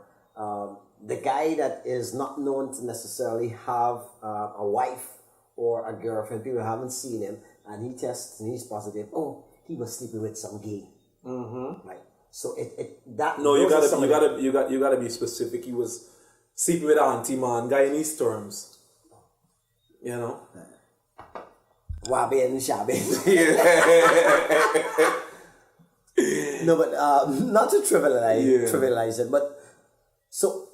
the guy that is not known to necessarily have a wife or a girlfriend, people haven't seen him, and he tests and he's positive, oh, he was sleeping with some gay. Right? So you gotta be specific. He was sleeping with auntie man, Guyanese terms. You know? Wabi and Shabi. No, but not to trivialize it, but so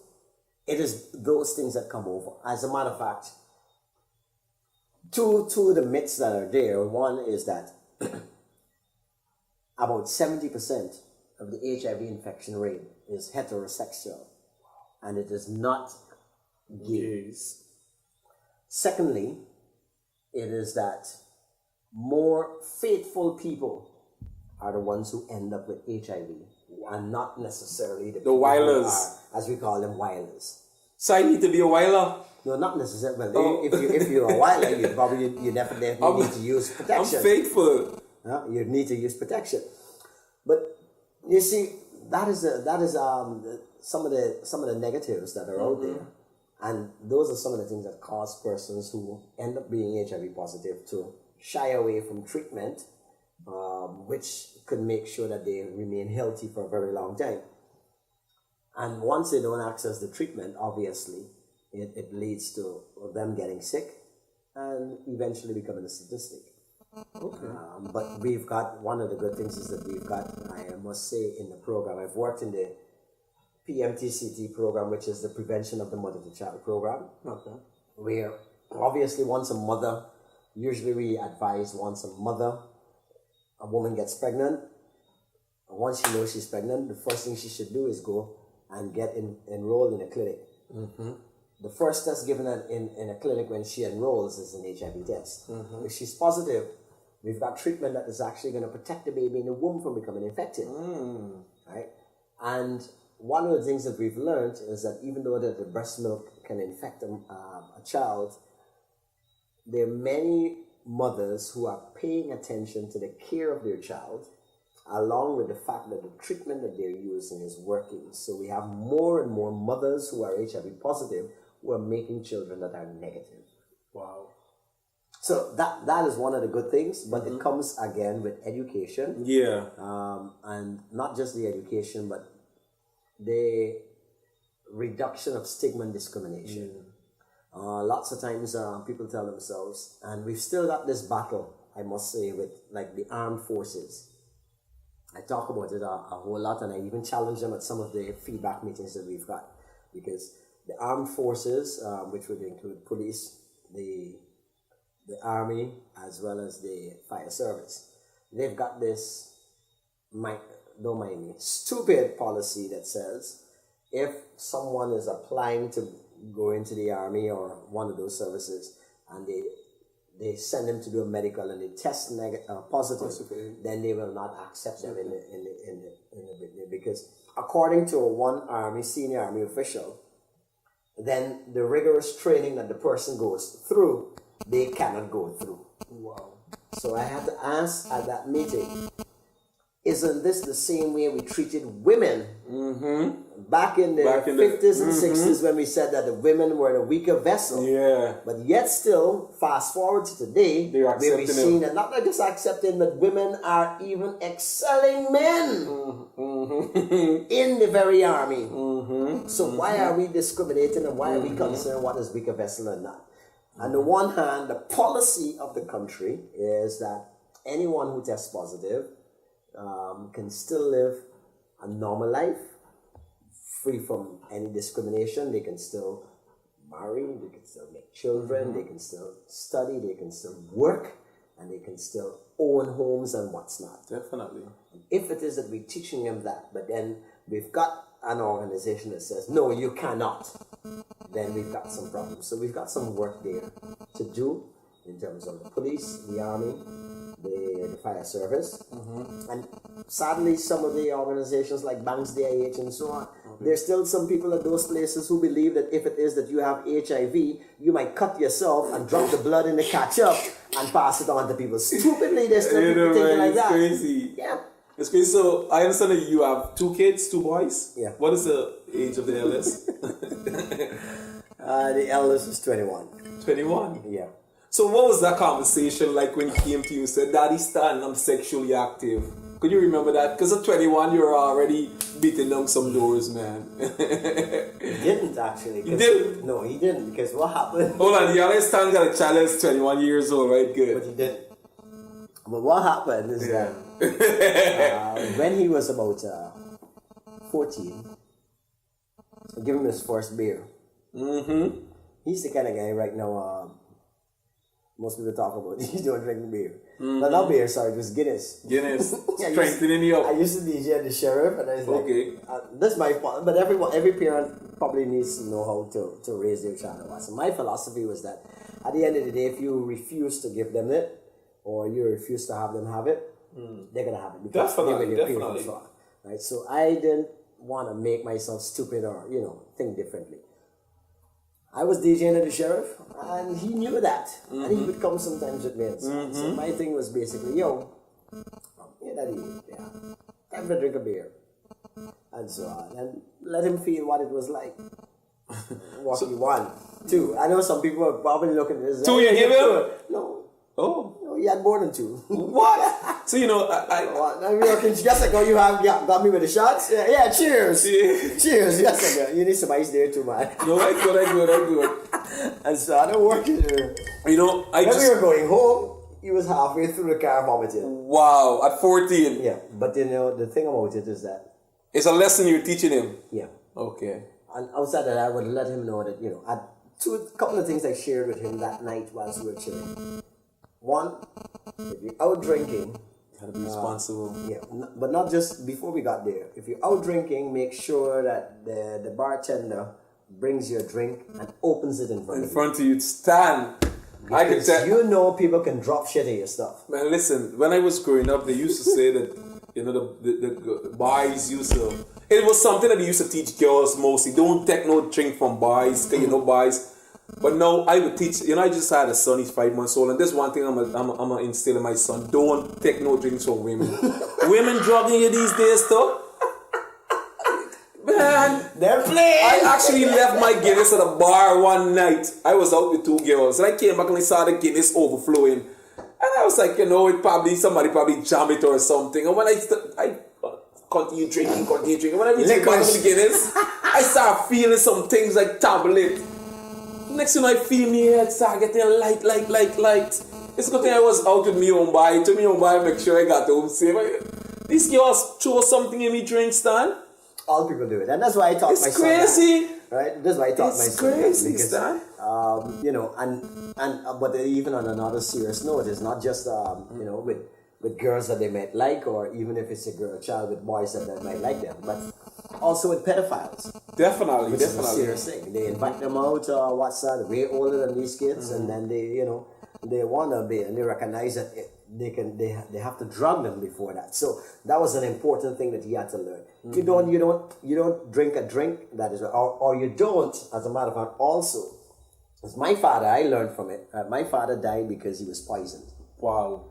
it is those things that come over. As a matter of fact, two of the myths that are there. One is that about 70% of the HIV infection rate is heterosexual, and it is not gay. Yes. Secondly, it is that more faithful people are the ones who end up with HIV, and not necessarily the people who wilders. are, as we call them, wilders. So I need to be a whiler. No, not necessarily. Well, Oh. if you're a wilder, you definitely need to use I'm protection. faithful. You need to use protection. But you see, that is some of the negatives that are out there, and those are some of the things that cause persons who end up being HIV positive to shy away from treatment, which could make sure that they remain healthy for a very long time. And once they don't access the treatment, obviously, it leads to them getting sick and eventually becoming a statistic. Okay. But we've got, one of the good things is that we've got, I must say, in the program, I've worked in the PMTCT program, which is the Prevention of the Mother to Child program, Okay. where obviously once a mother, usually we advise once a woman gets pregnant, once she knows she's pregnant, the first thing she should do is go and get enrolled in a clinic. The first test given in a clinic when she enrolls is an HIV test. If she's positive, we've got treatment that is actually going to protect the baby in the womb from becoming infected. Right? And one of the things that we've learned is that even though the breast milk can infect a child, there are many mothers who are paying attention to the care of their child, along with the fact that the treatment that they're using is working. So we have more and more mothers who are HIV positive who are making children that are negative. Wow. So that is one of the good things, but it comes again with education. Yeah. And not just the education, but the reduction of stigma and discrimination. Lots of times people tell themselves, and we've still got this battle, I must say, with like the armed forces. I talk about it a whole lot, and I even challenge them at some of the feedback meetings that we've got, because the armed forces, which would include police, the army, as well as the fire service, they've got this, don't mind me, stupid policy that says if someone is applying to go into the army or one of those services, and they send them to do a medical and they test positive, then they will not accept them in the because according to one senior army official, then the rigorous training that the person goes through, they cannot go through. Wow. So I had to ask at that meeting, isn't this the same way we treated women back in the 50s and 60s when we said that the women were the weaker vessel? Yeah. But yet still, fast forward to today, They're where we've accepting seen that not just accepting, but women are even excelling men in the very army. So why are we discriminating, and why are we concerned what is weaker vessel and not? On the one hand, the policy of the country is that anyone who tests positive can still live a normal life, free from any discrimination. They can still marry, they can still make children, they can still study, they can still work, and they can still own homes and what's not. Definitely. If it is that we're teaching them that, but then we've got an organization that says, no, you cannot, then we've got some problems. So we've got some work there to do in terms of the police, the army, the fire service, and sadly some of the organizations like Banks DIH and so on, there's still some people at those places who believe that if it is that you have HIV, you might cut yourself and drop the blood in the ketchup and pass it on to people. Stupidly, there's still people thinking like that. Crazy. Yeah. It's crazy. So I understand that you have 2 kids, 2 boys. Yeah. What is the age of the eldest? The eldest is 21. 21. Yeah. So what was that conversation like when he came to you and said, Daddy Stan, I'm sexually active? Could you remember that? Because at 21, you're already beating down some doors, man. He didn't actually. He didn't? No, he didn't, because what happened? Hold on, the other Stan got a child that's 21 years old, right? Good. But he didn't. But what happened is that when he was about 14, I gave him his first beer. He's the kind of guy right now, most people talk about you don't drink beer. But not beer, sorry, it was Guinness. Guinness. I Strengthening you I up. used to DJ at the Sheriff, and I was like, Okay. that's my fault. But every parent probably needs to know how to raise their child. So my philosophy was that at the end of the day, if you refuse to give them it, or you refuse to have them have it, they're gonna have it because they were your parents, right? So I didn't want to make myself stupid or think differently. I was DJing at the Sheriff, and he knew that, and he would come sometimes with me. And so my thing was basically, Daddy, time to drink a beer, and so on, and let him feel what it was like. What he want. Two. I know some people are probably looking at this. 2 you give him? No. Oh. No, he had more than 2. What? So I mean, just like how you have got me with the shots. Yeah, cheers. Cheers. Yes, like you need some ice there too, man. No, I good. And so I don't work here. You know, When we were going home, he was halfway through the car vomiting. Wow, at 14. Yeah, but the thing about it is that. It's a lesson you're teaching him. Yeah. Okay. And outside that, I would let him know that, a couple of things I shared with him that night whilst we were chilling. One, if you're out drinking, You gotta be responsible. yeah, but not just before we got there. If you're out drinking, make sure that the bartender brings your drink and opens it in front In of you. front of you, stand. I can Because tell. people can drop shit in your stuff. Man, listen, when I was growing up, they used to say that, the boys used to, it was something that they used to teach girls mostly. Don't take no drink from boys, because boys. But now I would teach, I just had a son, he's 5 months old, and this one thing I'm gonna instill in my son: don't take no drinks from women. Women drugging you these days, though. Man, They're playing! I actually left my Guinness at a bar one night. I was out with 2 girls, and I came back and I saw the Guinness overflowing. And I was like, somebody probably jammed it or something. And when I continue drinking. When I reach the bottom of the Guinness, I start feeling some things like tablet. Next thing I feel me head start getting light. It's a good thing I was out with me own boy. To me own boy, make sure I got home safe. These girls throw something in me drink, Stan. All people do it, and that's why I taught my son. It's crazy. That, right? That's why I taught my son. It's crazy, Because, Stan. but even on another serious note, it's not just with girls that they might like, or even if it's a child with boys that they might like them, but also with pedophiles. Definitely. Which is a serious thing. They invite them out, they're way older than these kids, and then they want to be, and they recognize that they have to drug them before that. So that was an important thing that he had to learn. You don't drink a drink that is, or you don't. As a matter of fact, also, as my father, I learned from it. My father died because he was poisoned. Wow.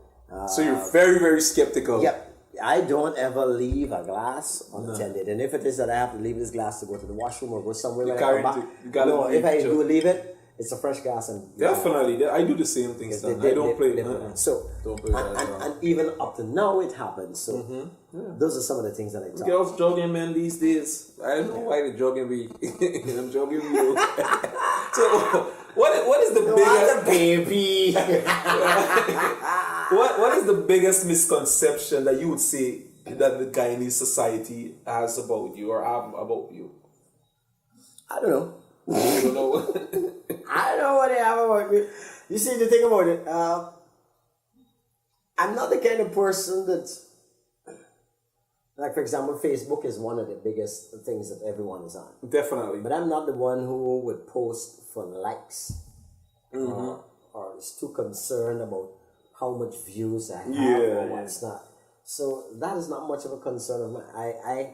So you're very, very skeptical. Yep. I don't ever leave a glass unattended. And if it is that I have to leave this glass to go to the washroom or go somewhere when I come back, if I do leave it, it's a fresh glass. And Definitely. I do the same thing, Stan. I don't play. So, don't play and even up to now it happens. So those are some of the things that I taught. Girls jogging, man, these days. I don't know why they're jogging me. I'm jogging you. So, what is the biggest baby? what is the biggest misconception that you would say that the Guyanese society has about you or have about you? I don't know. You don't know. I don't know what they have about me. You see, the thing about it, I'm not the kind of person that, like, for example, Facebook is one of the biggest things that everyone is on. Definitely. But I'm not the one who would post for likes or is too concerned about how much views I have or what's not. So that is not much of a concern of mine.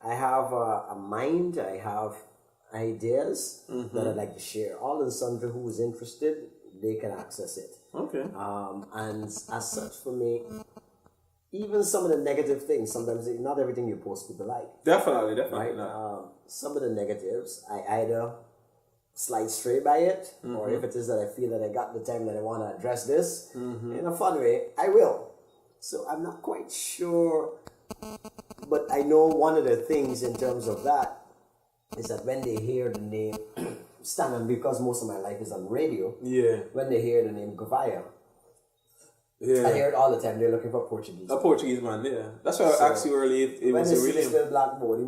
I have a mind, I have ideas that I'd like to share. All of the sundry who is interested, they can access it. Okay. And as such, for me, even some of the negative things, sometimes not everything you post people like. Definitely. Right? Some of the negatives, I either slide straight by it, or if it is that I feel that I got the time that I want to address this in a fun way, I will. So I'm not quite sure, but I know one of the things in terms of that is that when they hear the name Stan, and because most of my life is on radio, when they hear the name Gouveia, I hear it all the time. They're looking for Portuguese. A Portuguese man, yeah. That's why I asked you earlier if it was a When they see this little black boy,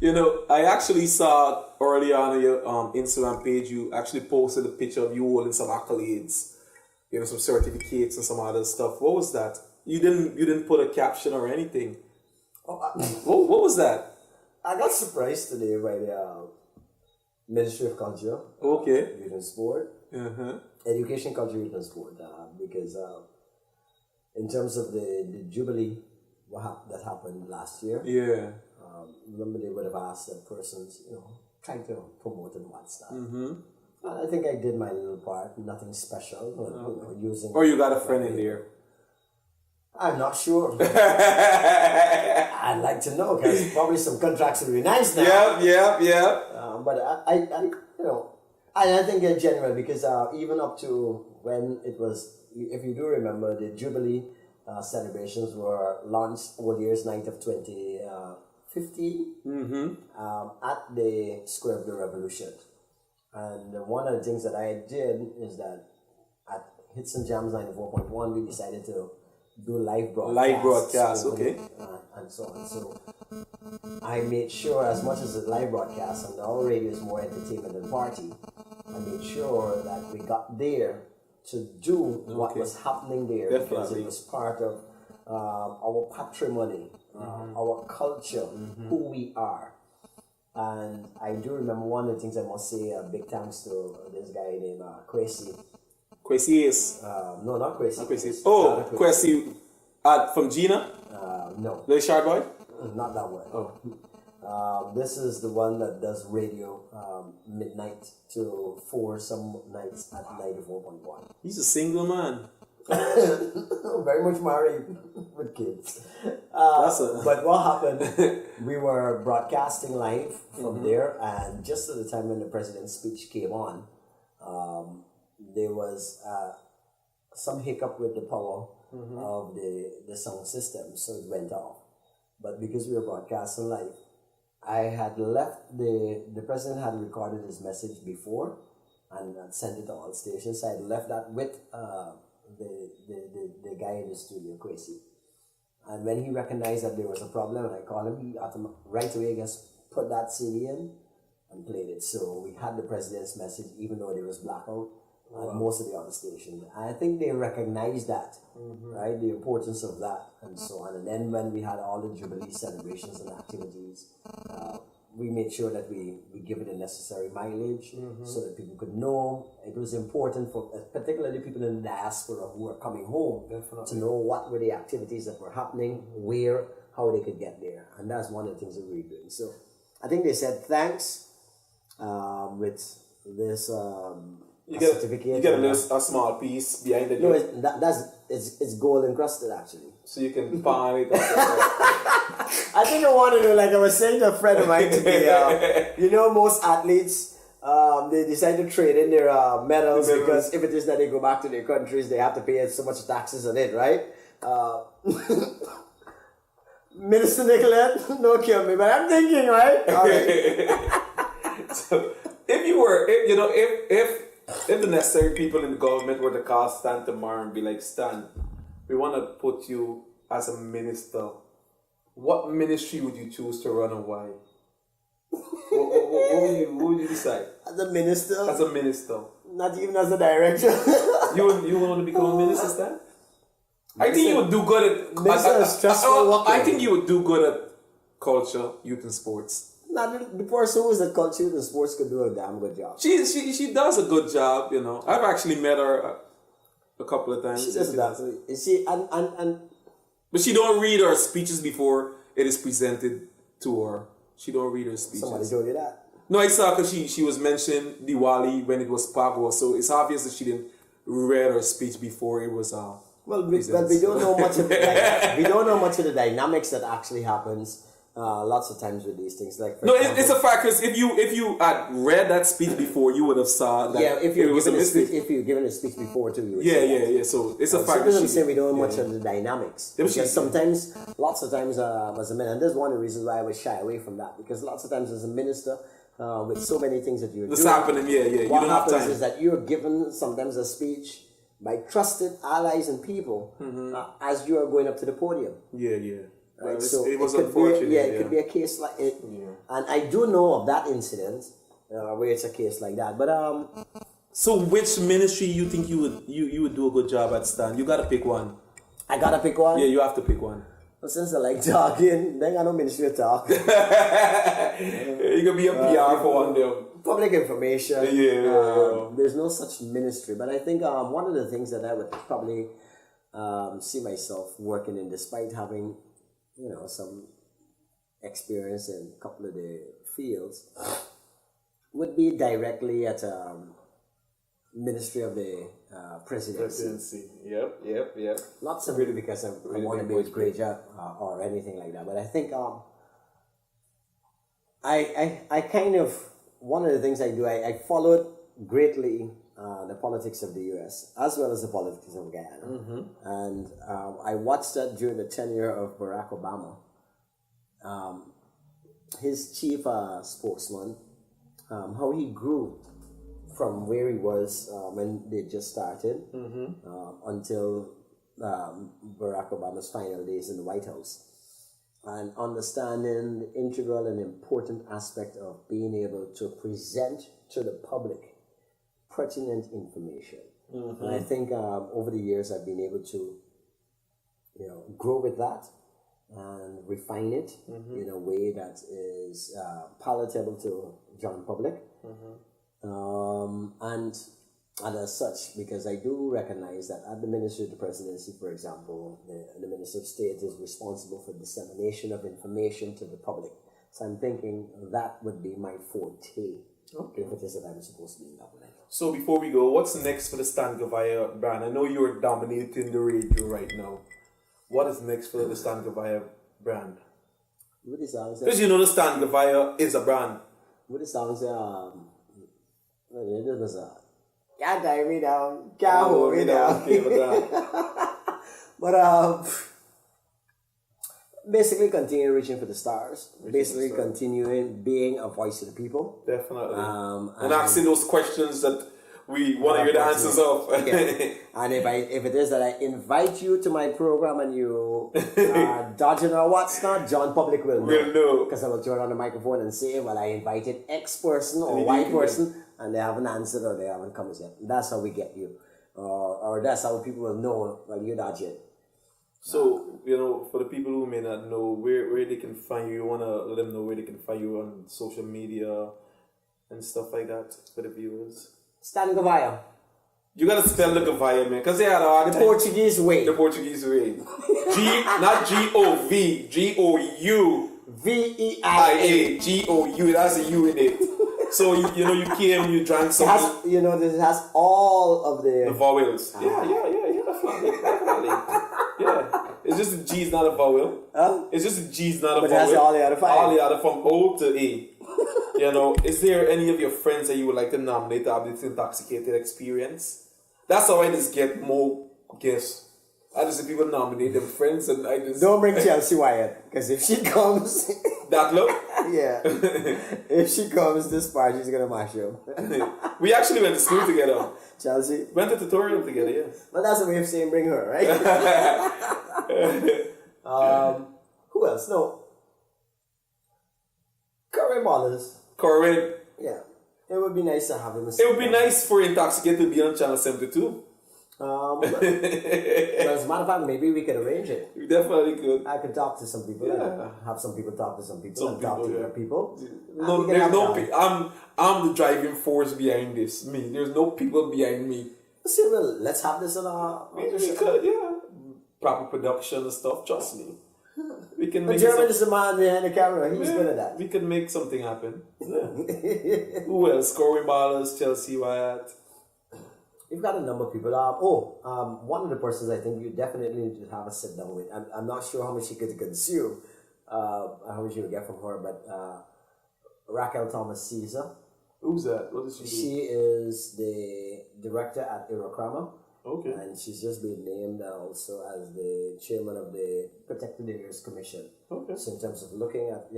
You know, I actually saw early on your Instagram page, you actually posted a picture of you holding some accolades, you know, some certificates and some other stuff. What was that? You didn't put a caption or anything. Oh, What was that? I got surprised today by the Ministry of Culture, Okay. Youth and Sport, Uh-huh. Education, Culture, Youth and Sport, because in terms of the Jubilee that happened last year, Yeah. remember they would have asked that persons, you know, trying to promote and what's that. Mm-hmm. I think I did my little part, nothing special, but, you know, using... Or you got a friend in there. I'm not sure. I'd like to know, because probably some contracts would be nice now. Yeah. But I you know, I think in general, because even up to when it was, if you do remember, the Jubilee celebrations were launched Old Year's Night of 2015 at the Square of the Revolution. And one of the things that I did is that at Hits and Jams 94.1, we decided to do live broadcasts. Live broadcast, okay. And so on. So I made sure, as much as the live broadcast, and our radio is more entertainment than party, I made sure that we got there to do what was happening there, because it was part of our patrimony, our culture, who we are. And I do remember one of the things I must say, big thanks to this guy named Kwesi. Kwesi is. No, not Kwesi. Not Kwesi. Oh, Kwesi from Gina? No. The Shard Boy? Not that one. Oh. This is the one that does radio midnight to 4 some nights at 94.1. He's a single man. Very much married with kids. But what happened, we were broadcasting live from there, and just at the time when the president's speech came on, there was some hiccup with the power of the sound system, so it went off. But because we were broadcasting live, I had left the president had recorded his message before and sent it to all stations. So I had left that with the guy in the studio, Kwesi. And when he recognized that there was a problem and I called him, he right away just put that CD in and played it. So we had the president's message, even though there was blackout on most of the other stations. And I think they recognized that, right? The importance of that and so on. And then when we had all the Jubilee celebrations and activities, we made sure that we give it the necessary mileage so that people could know. It was important for particularly people in the diaspora who were coming home to know what were the activities that were happening, where, how they could get there. And that's one of the things that we were doing. So I think they said thanks with this certificate. You get a small piece behind the door. No, it's gold encrusted actually. So you can palm it. I think I want to do, like I was saying to a friend of mine today, you know, most athletes, they decide to trade in their medals because if it is that they go back to their countries, they have to pay so much taxes on it, right? Minister Nicolette, don't kill me, but I'm thinking, right? All right. So, if the necessary people in the government were to call Stan tomorrow and be like, Stan, we want to put you as a minister, what ministry would you choose to run and why? what would you decide? As a minister? As a minister. Not even as a director. you want to become a minister, Stan? I think you would do good at... I think you would do good at culture, youth and sports. The person who's at culture and sports could do a damn good job. She does a good job, you know. I've actually met her a couple of times. She does that. You see, and but she don't read her speeches before it is presented to her. She don't read her speeches. Somebody told you that? No, I saw because she was mentioned Diwali when it was Pagwa, so it's obvious that she didn't read her speech before it was but we don't know much of we don't know much of the dynamics that actually happens. Lots of times with these things, like it's a fact because if you had read that speech before, you would have saw that. Yeah, if you're given a speech before too, you would yeah. So it's a fact. So I'm saying we don't know much of the dynamics because sometimes, lots of times, as a minister, and that's one of the reasons why I was shy away from that, because lots of times as a minister, with so many things that you're doing, happening. You what don't have happens time. is that you're given sometimes a speech by trusted allies and people as you are going up to the podium. Yeah. Right? Well, it was could unfortunate. be it could be a case like it, and I do know of that incident where it's a case like that. But So which ministry you think you would do a good job at, Stan? You gotta pick one. I gotta pick one. Yeah, you have to pick one. Well, since I like talking, then I know ministry of talk. You could be a PR for one day. Public information. There's no such ministry, but I think one of the things that I would probably see myself working in, despite having some experience in a couple of the fields, would be directly at Ministry of the Presidency. Yep. Not simply because I want to be a great job or anything like that, but I think I kind of, one of the things I do, I followed greatly the politics of the U.S. as well as the politics of Guyana, and I watched that during the tenure of Barack Obama. His chief spokesman, how he grew from where he was when they just started until Barack Obama's final days in the White House, and understanding the integral and important aspect of being able to present to the public pertinent information. And I think over the years I've been able to grow with that and refine it in a way that is palatable to general public. And as such, because I do recognize that at the Ministry of the Presidency, for example, the Minister of State is responsible for dissemination of information to the public. So I'm thinking that would be my forte, if it is that I'm supposed to be in government. So before we go, what's next for the Stan Gouveia brand? I know you're dominating the radio right now. What is next for the Stan Gouveia brand? What is that? Because the Stan Gouveia is a brand. What is that? It was can't tie me down, can't hold me down. But basically continue reaching for the stars. Continuing being a voice to the people. Definitely. And asking those questions that we want to hear the answers of. And if it is that I invite you to my program and you are dodging or what's not, John Public will know. Because I will turn on the microphone and say, well, I invited X person or Y person, and they haven't answered or they haven't come yet. That's how we get you. Or that's how people will know, well, you're dodging. So, for the people who may not know where they can find you want to let them know where they can find you on social media and stuff like that for the viewers. Stan Gouveia. You gotta spell the Gouveia, man, because they had a hard time. Portuguese way. The Portuguese way. Not G-O-V, G-O-U. V-E-I-A. G-O-U, that's a U in it. So, you came, you drank something. This has all of the vowels. Yeah, definitely. Yeah. It's just the G is not a vowel. Huh? It's just the G is not a but vowel. But it has all the other five. All the other from O to A. Is there any of your friends that you would like to nominate to have this intoxicated experience? That's how I just get more guests. I just see people nominate them friends and I just... Don't bring Chelsea Wyatt, because if she comes... That look? Yeah. If she comes, this party's going to mash up. We actually went to school together. Chelsea? Went to tutorial together, yes. Well, that's a way of saying bring her, right? Who else? No. Curry Ballers. Correct. Yeah. It would be nice to have him. It would be nice for Intoxicated to be on Channel 72. But as a matter of fact, maybe we could arrange it. We definitely could. I could talk to some people. Yeah. Have some people talk to some people. Talk to other people. No, there's no. I'm the driving force behind this. Me. There's no people behind me. See, well, let's have this on our. We could, yeah. Proper production and stuff. Trust me. We can. But Jeremy is the man behind the camera. He's good at that. We can make something happen. Yeah. Who else? Corey Ballers, Chelsea Wyatt. You've got a number of people. One of the persons I think you definitely need to have a sit down with. I'm not sure how much you could consume, how much you would get from her, but Raquel Thomas Caesar. Who's that? What does she do? She is the director at Irokrama. Okay. And she's just been named also as the chairman of the Protected Areas Commission. Okay. So in terms of looking at,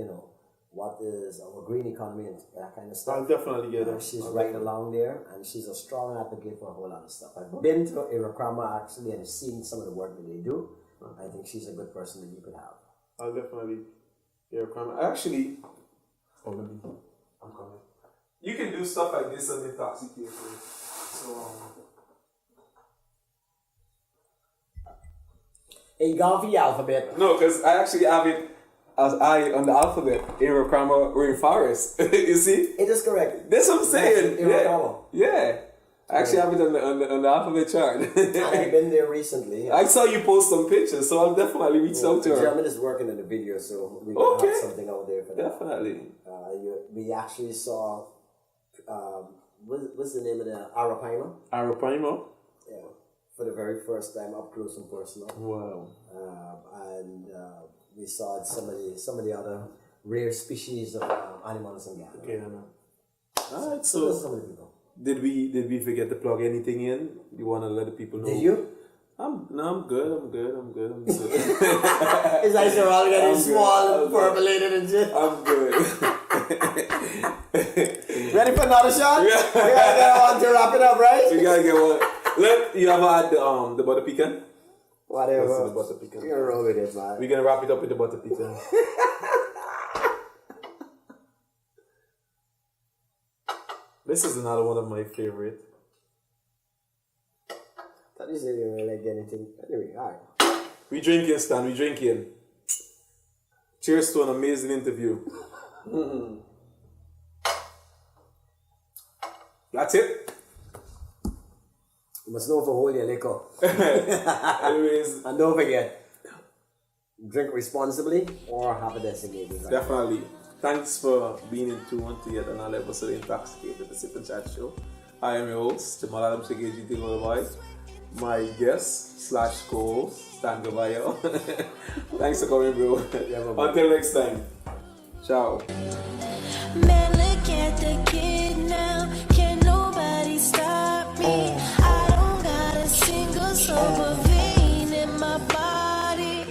what is our green economy and that kind of stuff. I'll definitely get her. She's along there, and she's a strong advocate for a whole lot of stuff. I've been to Irokrama actually and seen some of the work that they do. I think she's a good person that you could have. I'll definitely hear a crime. Actually, I'm coming. You can do stuff like this on Intoxicated. So, Hey, gone for the alphabet. no, because I actually have it as I on the alphabet. Irocrama rainforest. You see? It is correct. That's what I'm saying. Yes, Irocrama. Yeah. I actually have it on the alphabet chart. And I've been there recently. I saw you post some pictures, so I'll definitely reach out to her. German is working on the video, so we will have something out there for that. Definitely. We actually saw, what's the name of the Arapaima? Arapaima? Yeah, for the very first time, up close and personal. Wow. And we saw some of the other rare species of animals in Guyana. Guyana. Alright, Those so are some of the people. did we forget to plug anything in? You wanna let the people know? Did you? I'm good. His eyes are all getting I'm good, small I'm and purpleated and shit. I'm good. Ready for another shot? Yeah. We gotta get on to wrap it up, right? We gotta get one. Look, you ever had the butter pecan? Whatever. That's the butter pecan. You're gonna roll with it, man. We're gonna wrap it up with the butter pecan. This is another one of my favorite. Thought you said you didn't like anything. Anyway, alright. We drinking, Stan. We drinking. Cheers to an amazing interview. That's it. You must know for hold your liquor. Anyways, And don't forget, drink responsibly or have a designated. Right? definitely. Thanks for being in tune to yet another episode of Intoxicated, the SipNChat Show. I am your host, Jamal Gouveia. My guest / co-host, Stan Gouveia. Thanks for coming, bro. Yeah, bye-bye. Until next time. Ciao. Man, look at the kid.